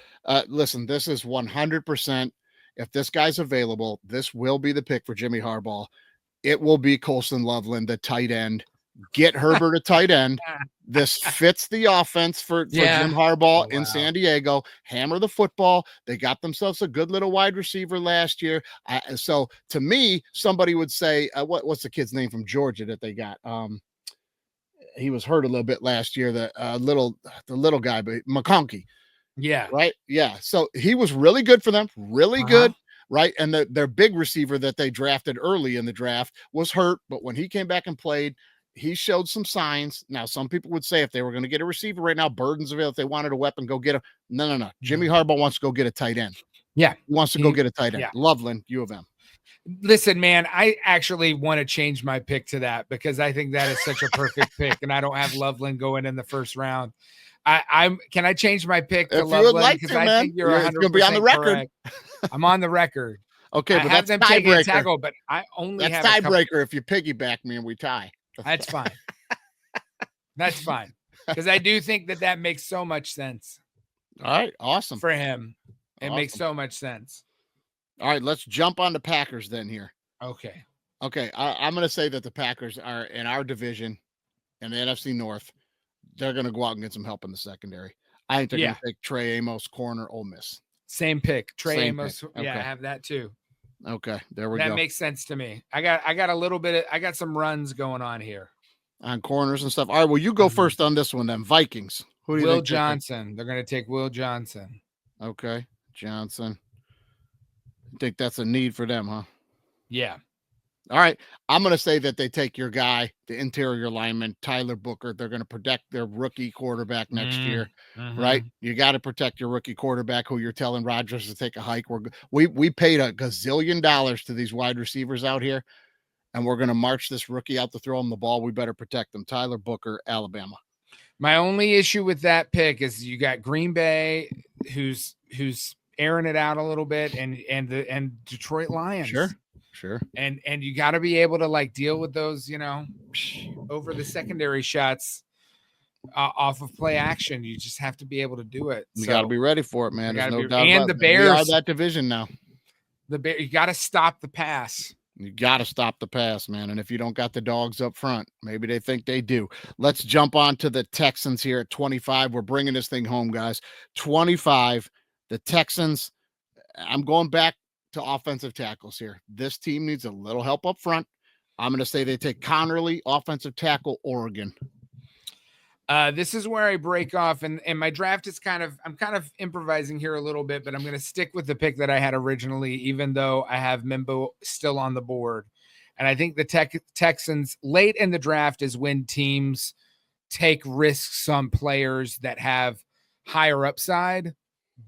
Listen, this is 100%. If this guy's available, this will be the pick for Jimmy Harbaugh. It will be Colston Loveland, the tight end. Get Herbert a tight end. This fits the offense for Jim Harbaugh in San Diego. Hammer the football. They got themselves a good little wide receiver last year. So to me, somebody would say, what's the kid's name from Georgia that they got? He was hurt a little bit last year. The little guy, but McConkey. Yeah. Right. Yeah. So he was really good for them. Really good. Right. And their big receiver that they drafted early in the draft was hurt. But when he came back and played, he showed some signs. Now, some people would say if they were going to get a receiver right now, Burden's available. If they wanted a weapon, go get him. No. Jimmy Harbaugh wants to go get a tight end. Yeah. He wants to go get a tight end. Yeah. Loveland, U of M. Listen, man, I actually want to change my pick to that because I think that is such a perfect pick. And I don't have Loveland going in the first round. Can I change my pick to Loveland? Because I think you're 100% going to be on the record. I'm on the record. Okay, but that's tiebreaker. But I only have tiebreaker if you piggyback me and we tie. That's fine. That's fine. Because I do think that makes so much sense. All right, awesome. For him. It makes so much sense. All right, let's jump on the Packers then here. Okay. I'm going to say that the Packers are in our division in the NFC North. They're going to go out and get some help in the secondary. I think they're going to take Trey Amos, corner, Ole Miss. Same pick. Trey Amos. Pick. Okay. Yeah, I have that too. Okay, there we go. That makes sense to me. I got a little bit I got some runs going on here. On corners and stuff. All right, well, you go first on this one then. Vikings. Who do you Will think Johnson. They're going to take Will Johnson. Okay, Johnson. I think that's a need for them, huh? Yeah. All right. I'm going to say that they take your guy, the interior lineman, Tyler Booker. They're going to protect their rookie quarterback next year, right? You got to protect your rookie quarterback who you're telling Rodgers to take a hike. We paid a gazillion dollars to these wide receivers out here, and we're going to march this rookie out to throw him the ball. We better protect them. Tyler Booker, Alabama. My only issue with that pick is you got Green Bay, who's airing it out a little bit, and Detroit Lions. Sure. And you got to be able to like deal with those, over the secondary shots off of play action. You just have to be able to do it. You got to be ready for it, man. There's no doubt and about the it. Bears, we are that division now. You got to stop the pass. You got to stop the pass, man. And if you don't got the dogs up front, maybe they think they do. Let's jump on to the Texans here at 25. We're bringing this thing home, guys. 25, the Texans. I'm going back to offensive tackles here. This team needs a little help up front. I'm going to say they take Connerly, offensive tackle, Oregon. This is where I break off, and my draft is I'm kind of improvising here a little bit, but I'm going to stick with the pick that I had originally, even though I have Mimbo still on the board. And I think the Texans late in the draft is when teams take risks on players that have higher upside,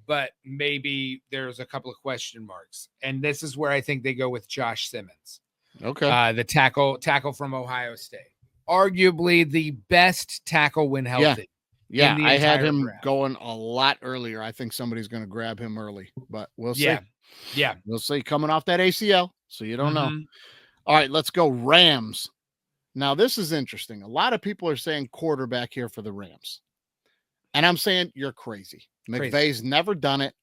but maybe there's a couple of question marks. And this is where I think they go with Josh Simmons. Okay. The tackle from Ohio State. Arguably the best tackle when healthy. Yeah, I had him going a lot earlier. I think somebody's going to grab him early, but we'll see. Yeah. We'll see. Coming off that ACL, so you don't know. All right, let's go Rams. Now, this is interesting. A lot of people are saying quarterback here for the Rams. And I'm saying you're crazy. McVay's never done it.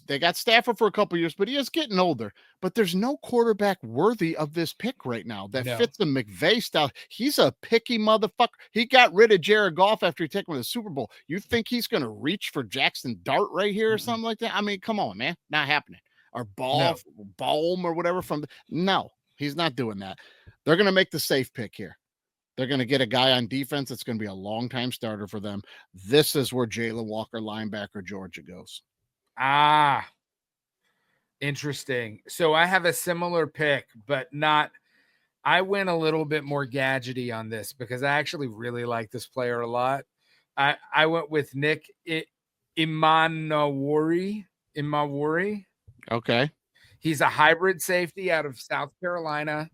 They got Stafford for a couple years, but he is getting older. But there's no quarterback worthy of this pick right now that fits the McVay style. He's a picky motherfucker. He got rid of Jared Goff after he took him to the Super Bowl. You think he's going to reach for Jackson Dart right here or something like that? I mean, come on, man. Not happening. Or Baum or whatever no, he's not doing that. They're going to make the safe pick here. They're going to get a guy on defense that's going to be a long-time starter for them. This is where Jalen Walker, linebacker, Georgia goes. Interesting. So I have a similar pick, but I went a little bit more gadgety on this because I actually really like this player a lot. I went with Nick Imawari. Okay. He's a hybrid safety out of South Carolina.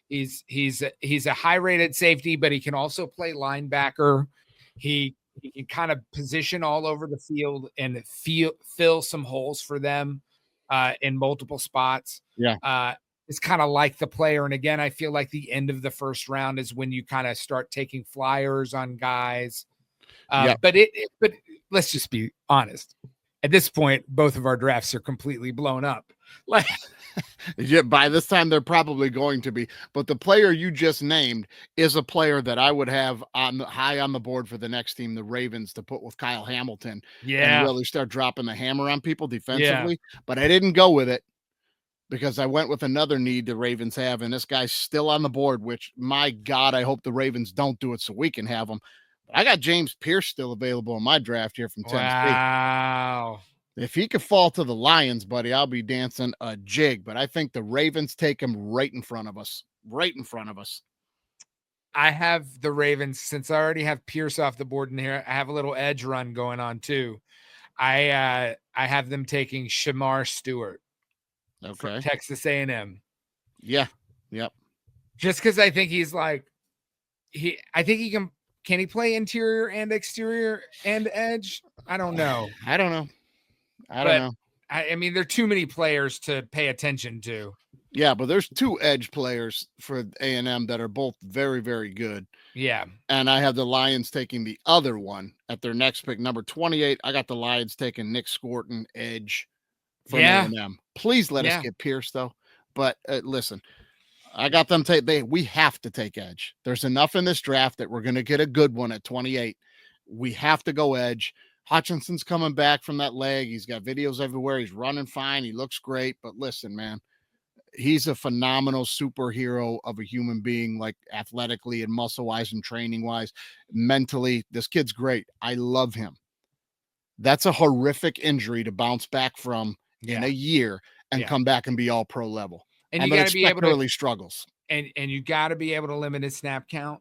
He's a high-rated safety, but he can also play linebacker. He can kind of position all over the field and fill some holes for them in multiple spots. Yeah. It's kind of like the player. And again, I feel like the end of the first round is when you kind of start taking flyers on guys. But let's just be honest. At this point, both of our drafts are completely blown up. Like, yeah, by this time they're probably going to be. But the player you just named is a player that I would have high on the board for the next team, the Ravens, to put with Kyle Hamilton. And really start dropping the hammer on people defensively. Yeah. But I didn't go with it because I went with another need the Ravens have, and this guy's still on the board, which, my God, I hope the Ravens don't do it so we can have him. But I got James Pierce still available in my draft here from Tennessee. Wow. If he could fall to the Lions, buddy, I'll be dancing a jig. But I think the Ravens take him right in front of us. I have the Ravens, since I already have Pierce off the board in here, I have a little edge run going on too. I have them taking Shamar Stewart. Okay. From Texas A&M. Yeah. Yep. Just because I think he's like, I think he can he play interior and exterior and edge? I don't know. I don't know. I mean, there are too many players to pay attention to. Yeah, but there's two edge players for A&M that are both very, very good. Yeah. And I have the Lions taking the other one at their next pick, number 28. I got the Lions taking Nick Scorton, edge from A&M. Please let us get Pierce, though. But listen, I got them we have to take edge. There's enough in this draft that we're going to get a good one at 28. We have to go edge. Hutchinson's coming back from that leg. He's got videos everywhere. He's running fine. He looks great. But listen, man, he's a phenomenal superhero of a human being, like athletically and muscle-wise and training-wise. Mentally, this kid's great. I love him. That's a horrific injury to bounce back from in a year and come back and be all pro level. And I'm you gonna got to be expect able to, early struggles. and you got to be able to limit his snap count.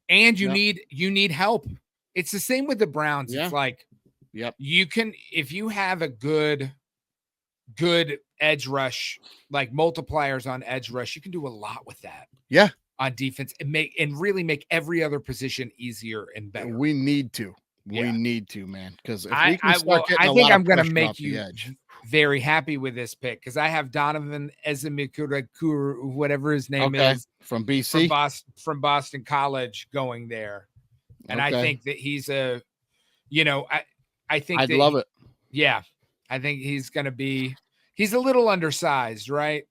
And you need help. It's the same with the Browns. Yeah. It's like, Yep. you can, if you have a good edge rush, like multipliers on edge rush, you can do a lot with that. Yeah. On defense and really make every other position easier and better. We need to. Yeah. We need to, man. Because if I we can start getting I a think lot I'm of going to pressure make off the you edge. very happy with this pick because I have Donovan Ezemikurakur, whatever his name is, from BC, from Boston College, going there, and I think that he's I think I'd love it. Yeah, I think he's going to be. He's a little undersized, right?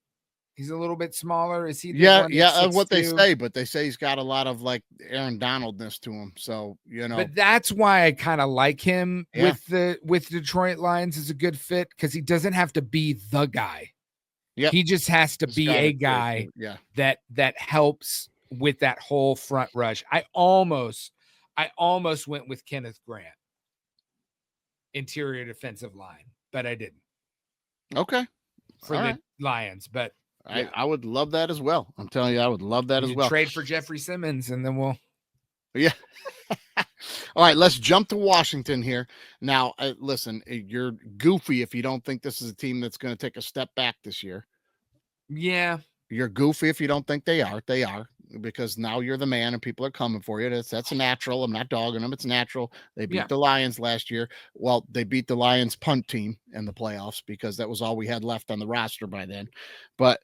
He's a little bit smaller. Is he? What they say, but they say he's got a lot of like Aaron Donaldness to him. So but that's why I kind of like him with Detroit Lions as a good fit because he doesn't have to be the guy. Yeah, he just has to be a guy. That helps with that whole front rush. I almost went with Kenneth Grant, interior defensive line, but I didn't. Okay, for the Lions, but. I would love that as well. I'm telling you, I would love that as well. Trade for Jeffrey Simmons, and then we'll. Yeah. All right, let's jump to Washington here. Now, listen, you're goofy if you don't think this is a team that's going to take a step back this year. Yeah. You're goofy if you don't think they are. They are, because now you're the man and people are coming for you. That's natural. I'm not dogging them. It's natural. They beat the Lions last year. Well, they beat the Lions punt team in the playoffs because that was all we had left on the roster by then. But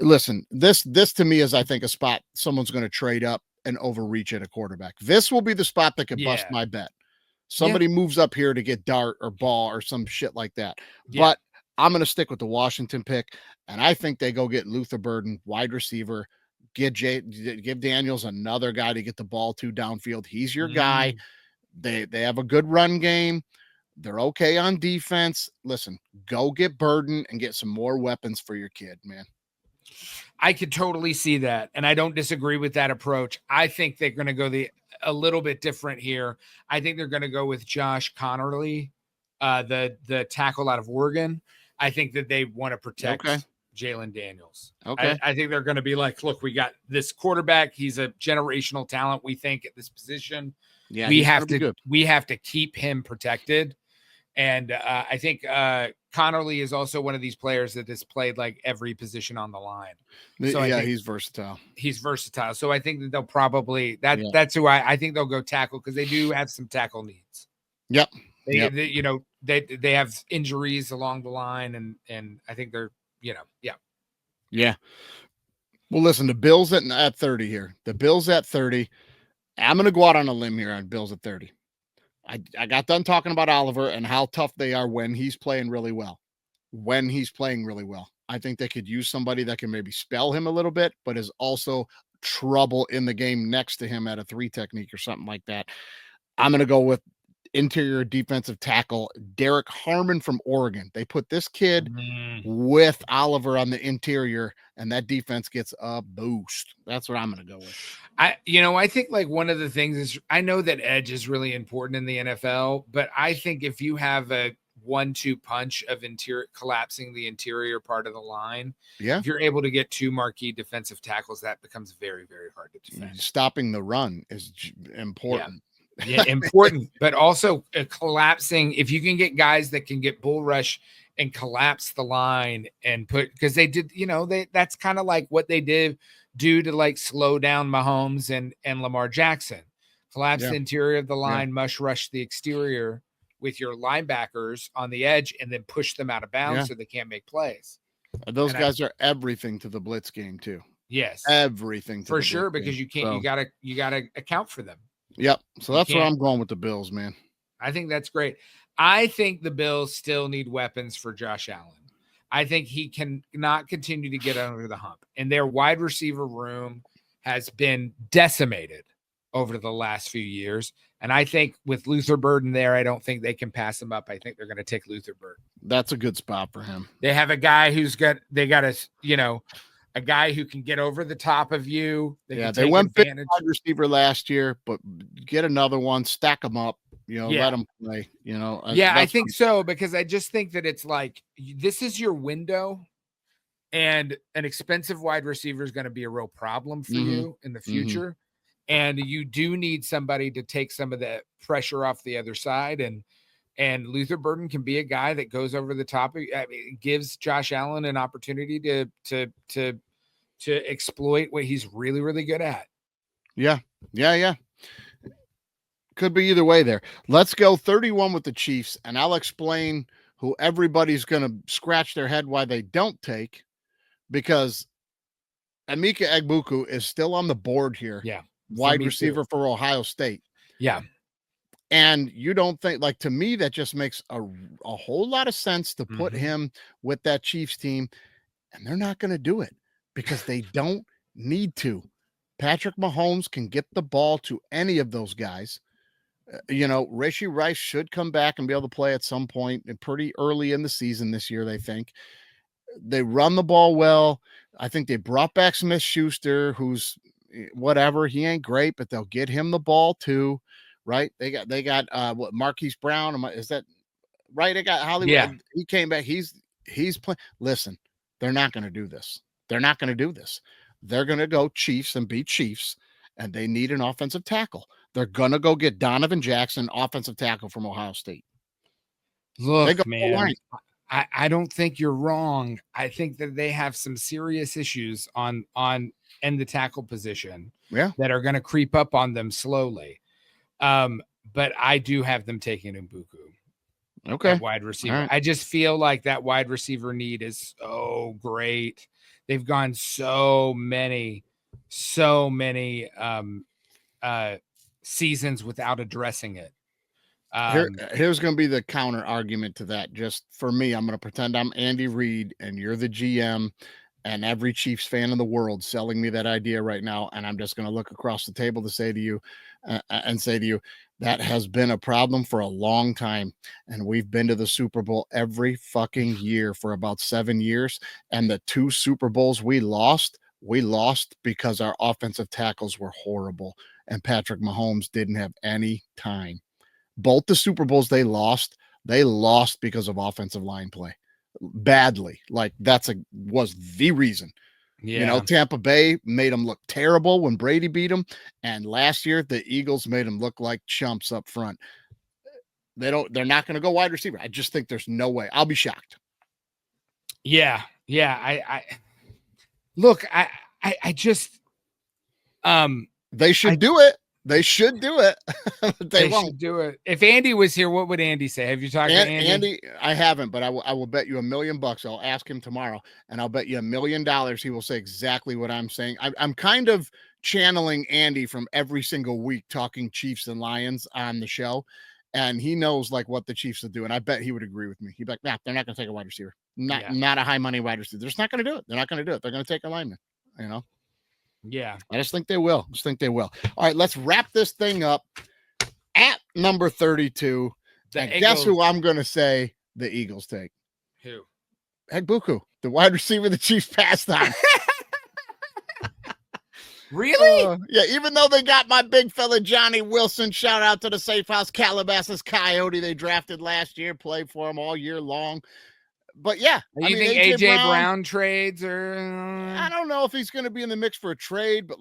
listen, this to me is, I think, a spot someone's going to trade up and overreach at a quarterback. This will be the spot that could bust my bet. Somebody moves up here to get Dart or Ball or some shit like that. But I'm going to stick with the Washington pick, and I think they go get Luther Burden, wide receiver, give Daniels another guy to get the ball to downfield. He's your guy. They have a good run game. They're okay on defense. Listen, go get Burden and get some more weapons for your kid, man. I could totally see that, and I don't disagree with that approach. I think they're going to go a little bit different here. I think they're going to go with Josh Connerly, the tackle out of Oregon. I think that they want to protect Jalen Daniels. Okay. I think they're going to be like, look, we got this quarterback. He's a generational talent, we think, at this position. Yeah, we have to keep him protected. And I think Connerly is also one of these players that has played like every position on the line. So he's versatile. He's versatile. So I think that they'll probably that's who I think they'll go tackle, because they do have some tackle needs. Yep. They have injuries along the line, and I think they're Yeah. Well, listen, the Bills at 30 here. The Bills at 30. I'm going to go out on a limb here on Bills at 30. I got done talking about Oliver and how tough they are when he's playing really well. I think they could use somebody that can maybe spell him a little bit, but is also trouble in the game next to him at a 3 technique or something like that. I'm going to go with interior defensive tackle Derek Harmon from Oregon. They put this kid with Oliver on the interior, and that defense gets a boost. That's what I'm going to go with. I think like one of the things is, I know that edge is really important in the NFL, but I think if you have a 1-2 punch of collapsing the interior part of the line, if you're able to get 2 marquee defensive tackles, that becomes very, very hard to defend. Stopping the run is important. Yeah, important, but also collapsing. If you can get guys that can get bull rush and collapse the line and because they did, that's kind of like what they did do to like slow down Mahomes and Lamar Jackson. Collapse the interior of the line, mush rush the exterior with your linebackers on the edge, and then push them out of bounds so they can't make plays. Those guys are everything to the blitz game too. Yes, everything for sure, because you can't. So. You gotta account for them. Yep. So that's where I'm going with the Bills, man. I think that's great. I think the Bills still need weapons for Josh Allen. I think he can not continue to get under the hump, and their wide receiver room has been decimated over the last few years. And I think with Luther Burden there, I don't think they can pass him up. I think they're going to take Luther Burden. That's a good spot for him. They have a guy a guy who can get over the top of you. They went big wide receiver last year, but get another one, stack them up, let them play, I think so, because I just think that it's like, this is your window, And an expensive wide receiver is going to be a real problem for you in the future. And you do need somebody to take some of the pressure off the other side. And Luther Burden can be a guy that goes over the top. I mean, gives Josh Allen an opportunity to exploit what he's really, really good at. Yeah. Could be either way there. Let's go 31 with the Chiefs, and I'll explain who everybody's going to scratch their head why they don't take, because Emeka Egbuka is still on the board here. Yeah. Wide receiver for Ohio State. Yeah. And you don't think, like, to me, that just makes a whole lot of sense to put him with that Chiefs team, and they're not going to do it because they don't need to. Patrick Mahomes can get the ball to any of those guys. Rashee Rice should come back and be able to play at some point and pretty early in the season this year, they think. They run the ball well. I think they brought back Smith-Schuster, who's whatever. He ain't great, but they'll get him the ball too, right? They got Marquise Brown. Is that right? They got Hollywood. Yeah. He came back. He's playing. Listen, they're not going to do this. They're not going to do this. They're going to go Chiefs and beat Chiefs, and they need an offensive tackle. They're going to go get Donovan Jackson, offensive tackle from Ohio State. Look, man, I don't think you're wrong. I think that they have some serious issues on in the tackle position that are going to creep up on them slowly. But I do have them taking Mbuku. Okay. Wide receiver. Right. I just feel like that wide receiver need is so great. They've gone so many seasons without addressing it. Here's going to be the counter argument to that. Just for me, I'm going to pretend I'm Andy Reid and you're the GM and every Chiefs fan in the world selling me that idea right now. And I'm just going to look across the table to say to you that has been a problem for a long time. And we've been to the Super Bowl every fucking year for about 7 years. And the 2 Super Bowls we lost because our offensive tackles were horrible and Patrick Mahomes didn't have any time. Both the Super Bowls they lost because of offensive line play badly. Like was the reason. Yeah. Tampa Bay made them look terrible when Brady beat them. And last year, the Eagles made them look like chumps up front. They're not going to go wide receiver. I just think there's no way. I'll be shocked. Yeah. I look, I just, they should do it. They should do it. they won't should do it. If Andy was here, what would Andy say? Have you talked to Andy? Andy, I haven't, but I will bet you $1 million. I'll ask him tomorrow, and I'll bet you $1 million he will say exactly what I'm saying. I'm kind of channeling Andy from every single week talking Chiefs and Lions on the show, and he knows like what the Chiefs will do, and I bet he would agree with me. He'd be like, "Nah, they're not going to take a wide receiver. Not a high money wide receiver. They're just not going to do it. They're not going to do it. They're going to take a lineman." Yeah. I just think they will. All right, let's wrap this thing up at number 32. Guess who I'm going to say the Eagles take? Who? Egbuka, the wide receiver the Chiefs passed on. Really? Yeah, even though they got my big fella Johnny Wilson, shout out to the Safe House Calabasas Coyote they drafted last year, played for him all year long. But yeah, you think AJ Brown trades or? I don't know if he's going to be in the mix for a trade, but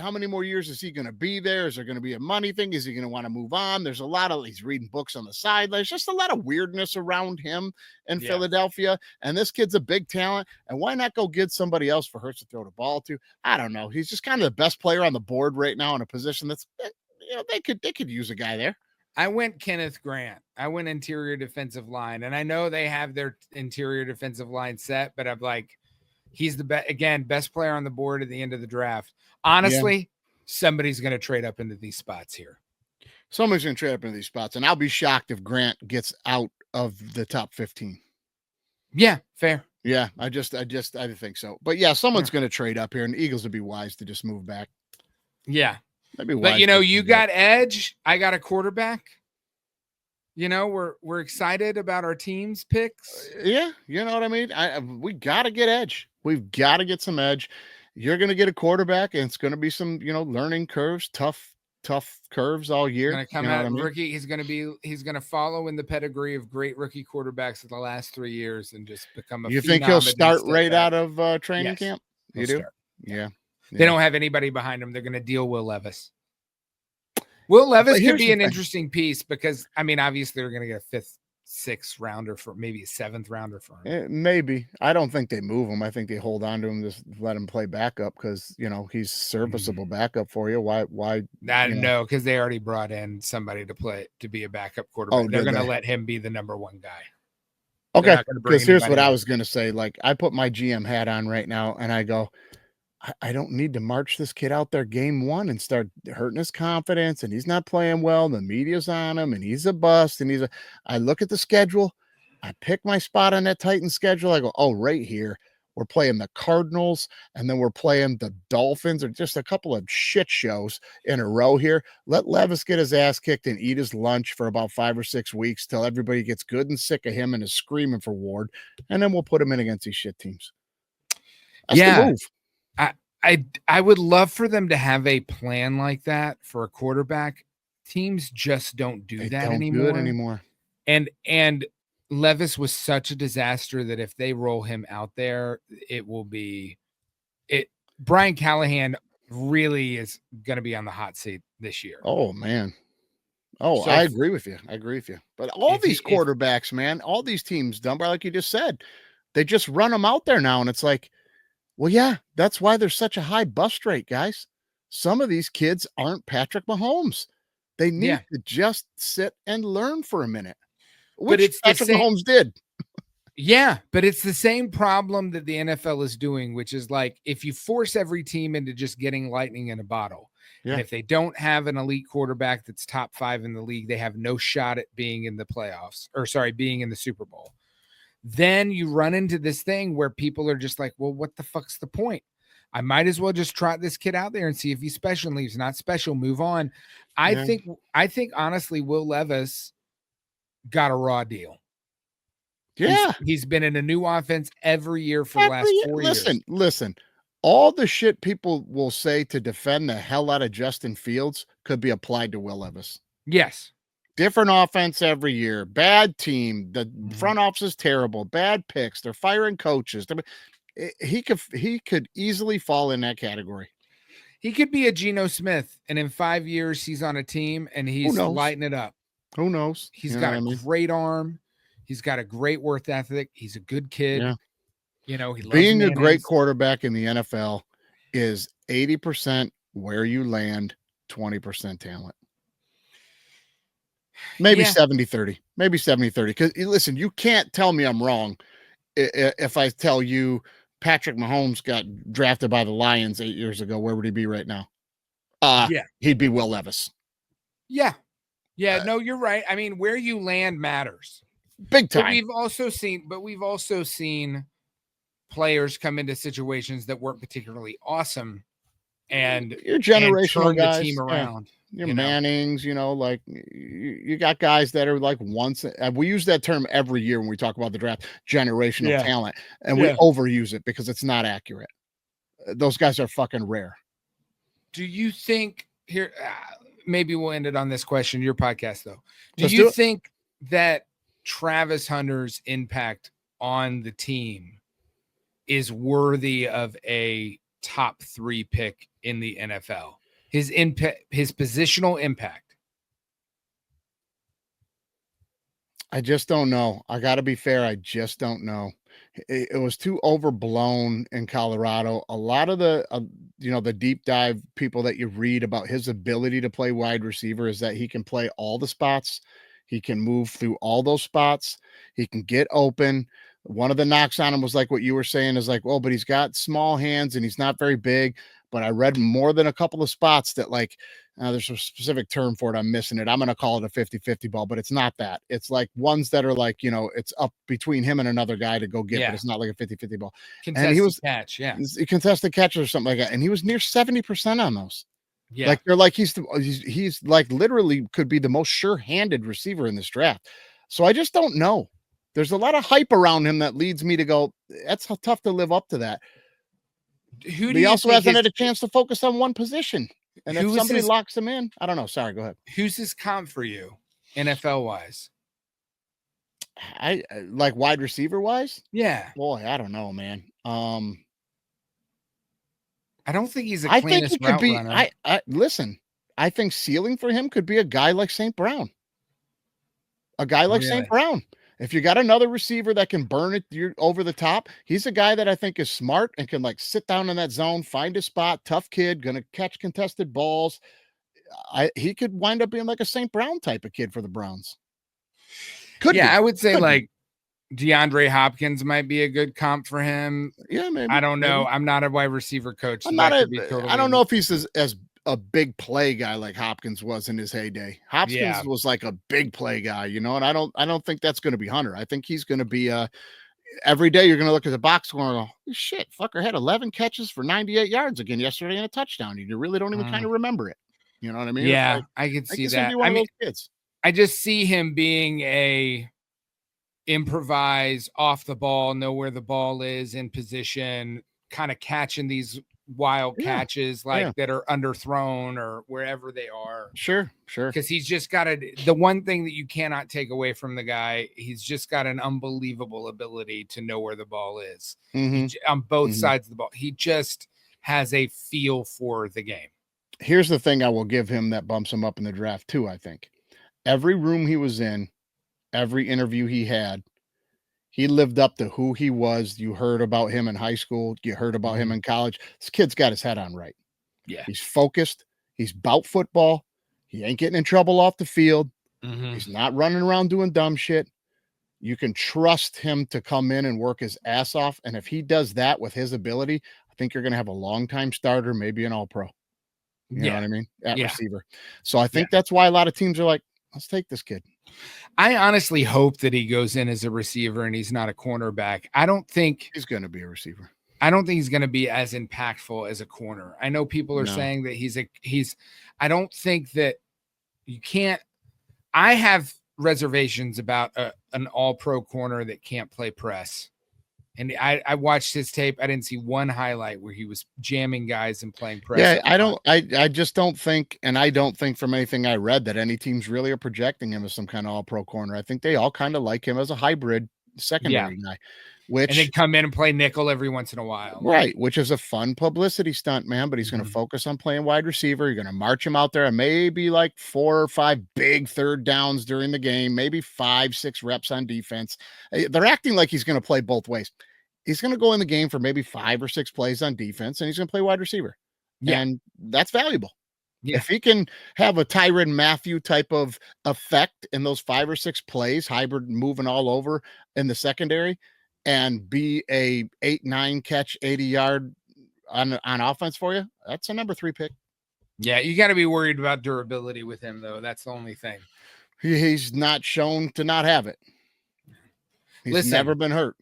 how many more years is he going to be there? Is there going to be a money thing? Is he going to want to move on? There's he's reading books on the side. There's just a lot of weirdness around him in Philadelphia. And this kid's a big talent. And why not go get somebody else for Hurts to throw the ball to? I don't know. He's just kind of the best player on the board right now in a position that's, they could use a guy there. I went Kenneth Grant. I went interior defensive line. And I know they have their interior defensive line set, but I'm like, he's the best player on the board at the end of the draft. Honestly, somebody's going to trade up into these spots here. Somebody's going to trade up into these spots. And I'll be shocked if Grant gets out of the top 15. Yeah, fair. Yeah, I think so. But yeah, someone's going to trade up here, and the Eagles would be wise to just move back. Yeah. That'd be wise. But you got edge. I got a quarterback. We're excited about our team's picks. Yeah, you know what I mean? We got to get edge. We've got to get some edge. You're going to get a quarterback, and it's going to be some, learning curves, tough tough curves all year. Going to come You know out what I mean? rookie. He's going to follow in the pedigree of great rookie quarterbacks of the last 3 years and just become a You think he'll phenom and then start step right back. out of training Yes, camp? he'll You do? start. Yeah. They don't have anybody behind him. They're going to deal Will Levis. Will Levis could here's be the an thing. interesting piece because, I mean, obviously they're going to get a 5th, 6th rounder for maybe a 7th rounder for him. Maybe. I don't think they move him. I think they hold on to him, just let him play backup because, you know, he's serviceable backup for you. Why? No, because they already brought in somebody to be a backup quarterback. Oh, They're did going to they? let him be the number 1 guy. Okay. not gonna bring Because here's what anybody I else. was going to say. Like, I put my GM hat on right now and I go, I don't need to march this kid out there game 1 and start hurting his confidence. And he's not playing well. The media's on him and he's a bust. And I look at the schedule. I pick my spot on that Titans schedule. I go, oh, right here. We're playing the Cardinals and then we're playing the Dolphins, or just a couple of shit shows in a row here. Let Levis get his ass kicked and eat his lunch for about 5 or 6 weeks till everybody gets good and sick of him and is screaming for Ward. And then we'll put him in against these shit teams. That's the move. I would love for them to have a plan like that for a quarterback. Teams just don't do that anymore. Do it anymore. And Levis was such a disaster that if they roll him out there, it will be it. Brian Callahan really is going to be on the hot seat this year. Oh man. Oh, So I if- agree with you. But all these quarterbacks, man, all these teams, Dunbar, like you just said, they just run them out there now. And it's like, well, yeah, that's why there's such a high bust rate, guys. Some of these kids aren't Patrick Mahomes. They need to just sit and learn for a minute, which it's Patrick Mahomes did. Yeah, but it's the same problem that the NFL is doing, which is like if you force every team into just getting lightning in a bottle, and if they don't have an elite quarterback that's top 5 in the league, they have no shot at being in the playoffs, being in the Super Bowl. Then you run into this thing where people are just like, well, what the fuck's the point? I might as well just trot this kid out there and see if he's special and leaves. Not special, move on. I think honestly, Will Levis got a raw deal. Yeah. He's been in a new offense every year for the last 4 years. Listen. All the shit people will say to defend the hell out of Justin Fields could be applied to Will Levis. Yes. Different offense every year. Bad team. The front office is terrible. Bad picks. They're firing coaches. He could easily fall in that category. He could be a Geno Smith, and in 5 years he's on a team and he's lighting it up. Who knows? He's got a great arm. He's got a great work ethic. He's a good kid. Yeah. You know, he loves being a great quarterback in the NFL is 80% where you land, 20% talent. Maybe 70-30. Maybe 70-30. Because listen, you can't tell me I'm wrong if I tell you Patrick Mahomes got drafted by the Lions 8 years ago. Where would he be right now? He'd be Will Levis. Yeah. No, you're right. I mean, where you land matters. Big time. But we've also seen players come into situations that weren't particularly awesome and your generational turn guys, the team around. Your Mannings, like you got guys that are like once. We use that term every year when we talk about the draft, generational talent, and we overuse it because it's not accurate. Those guys are fucking rare. Do you think here? Maybe we'll end it on this question. Your podcast, though. Do you think that Travis Hunter's impact on the team is worthy of a top 3 pick in the NFL? His positional impact. I just don't know. I got to be fair. I just don't know. It was too overblown in Colorado. A lot of the, the deep dive people that you read about his ability to play wide receiver is that he can play all the spots. He can move through all those spots. He can get open. One of the knocks on him was like what you were saying is like, well, but he's got small hands and he's not very big. But I read more than a couple of spots that like, there's a specific term for it. I'm missing it. I'm going to call it a 50-50 ball, but it's not that. It's like ones that are like, it's up between him and another guy to go get, but it's not like a 50-50 ball. Contested catch, contested catches or something like that. And he was near 70% on those. Yeah. Like they're like, he's like literally could be the most sure-handed receiver in this draft. So I just don't know. There's a lot of hype around him that leads me to go, that's tough to live up to that. He also hasn't had a chance to focus on one position. And if somebody locks him in, I don't know. Sorry, go ahead. Who's his comp for you, NFL wise? I like wide receiver wise. Yeah. Boy, I don't know, man. I don't think he's the I think cleanest it could route be. runner. I listen. I think ceiling for him could be a guy like St. Brown. A guy like St. Brown. If you got another receiver that can burn it over the top, he's a guy that I think is smart and can like sit down in that zone, find a spot, tough kid, gonna catch contested balls. He could wind up being like a St. Brown type of kid for the Browns. I would say like DeAndre Hopkins might be a good comp for him. Yeah, maybe. I don't know. I'm not a wide receiver coach. I don't know if he's as a big play guy like Hopkins was in his heyday. Hopkins was like a big play guy, and I don't think that's going to be Hunter. I think he's going to be every day you're going to look at the box score and go, shit, fucker had 11 catches for 98 yards again yesterday and a touchdown. You really don't even kind of remember it. You know what I mean? Yeah, like, I could see that. I mean, kids. I just see him being a improvise off the ball, know where the ball is in position, kind of catching these wild catches that are underthrown or wherever they are. Sure. Because he's just got the one thing that you cannot take away from the guy, he's just got an unbelievable ability to know where the ball is on both sides of the ball. He just has a feel for the game. Here's the thing I will give him that bumps him up in the draft too, I think. Every room he was in, every interview he had, he lived up to who he was. You heard about him in high school. You heard about him in college. This kid's got his head on right. Yeah. He's focused. He's about football. He ain't getting in trouble off the field. He's not running around doing dumb shit. You can trust him to come in and work his ass off. And if he does that with his ability, I think you're going to have a long-time starter, maybe an all-pro. You know what I mean? At receiver. So I think that's why a lot of teams are like, let's take this kid. I honestly hope that he goes in as a receiver and he's not a cornerback. I don't think he's going to be a receiver. I don't think he's going to be as impactful as a corner. I know people are saying that I don't think that you can't. I have reservations about an all-pro corner that can't play press. And I watched his tape. I didn't see one highlight where he was jamming guys and playing press. Yeah, I just don't think, and I don't think from anything I read that any teams really are projecting him as some kind of all-pro corner. I think they all kind of like him as a hybrid secondary guy. And then come in and play nickel every once in a while. Right, which is a fun publicity stunt, man, but he's going to focus on playing wide receiver. You're going to march him out there and maybe like 4 or 5 big third downs during the game, maybe 5-6 reps on defense. They're acting like he's going to play both ways. He's going to go in the game for maybe 5 or 6 plays on defense, and he's going to play wide receiver. Yeah. And that's valuable. Yeah. If he can have a Tyrann Mathieu type of effect in those 5 or 6 plays, hybrid moving all over in the secondary, and be a 8-9 catch, 80-yard on offense for you, that's a number 3 pick. Yeah, you got to be worried about durability with him, though. That's the only thing. He's not shown to not have it. He's never been hurt.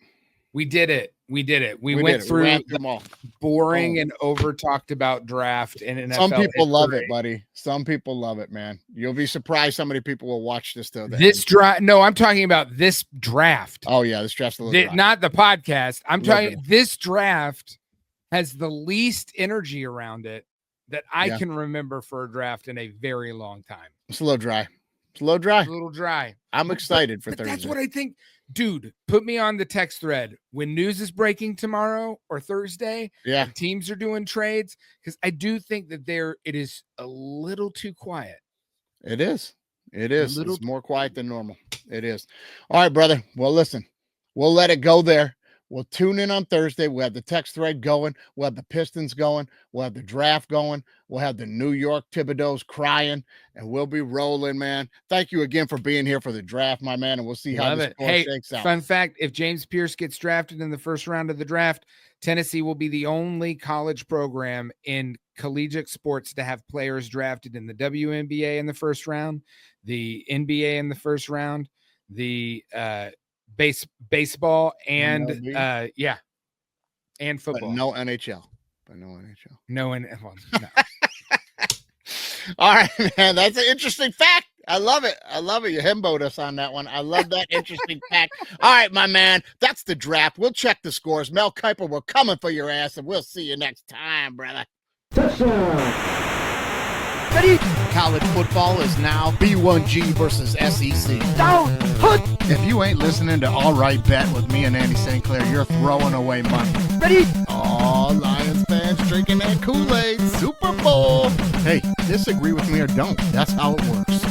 We did it. We went through them all. Boring and over talked about draft and NFL. Some people love it, buddy. Some people love it, man. You'll be surprised how many people will watch this though. This draft. No, I'm talking about this draft. Oh yeah, this draft's a little not the podcast. I'm talking. This draft has the least energy around it that I can remember for a draft in a very long time. It's a little dry. It's a little dry. I'm excited for Thursday. That's what I think. Dude, put me on the text thread when news is breaking tomorrow or Thursday. Yeah. And teams are doing trades, because I do think that it is a little too quiet. It is. It's more quiet than normal. It is. All right, brother. Well, listen, we'll let it go there. We'll tune in on Thursday. We'll have the text thread going. We'll have the Pistons going. We'll have the draft going. We'll have the New York Thibodeaus crying, and we'll be rolling, man. Thank you again for being here for the draft, my man, and we'll see how this score shakes out. Fun fact, if James Pierce gets drafted in the first round of the draft, Tennessee will be the only college program in collegiate sports to have players drafted in the WNBA in the first round, the NBA in the first round, the baseball and and football. But no NHL. No. All right, man. That's an interesting fact. I love it. You himboed us on that one. I love that interesting fact. All right, my man. That's the draft. We'll check the scores. Mel Kiper, we're coming for your ass, and we'll see you next time, brother. Touchdown. Ready? College football is now B1G versus SEC. Down. Put. If you ain't listening to All Right Bet with me and Andy St. Clair, you're throwing away money. Ready? Oh, Lions fans drinking that Kool-Aid. Super Bowl. Hey, disagree with me or don't. That's how it works.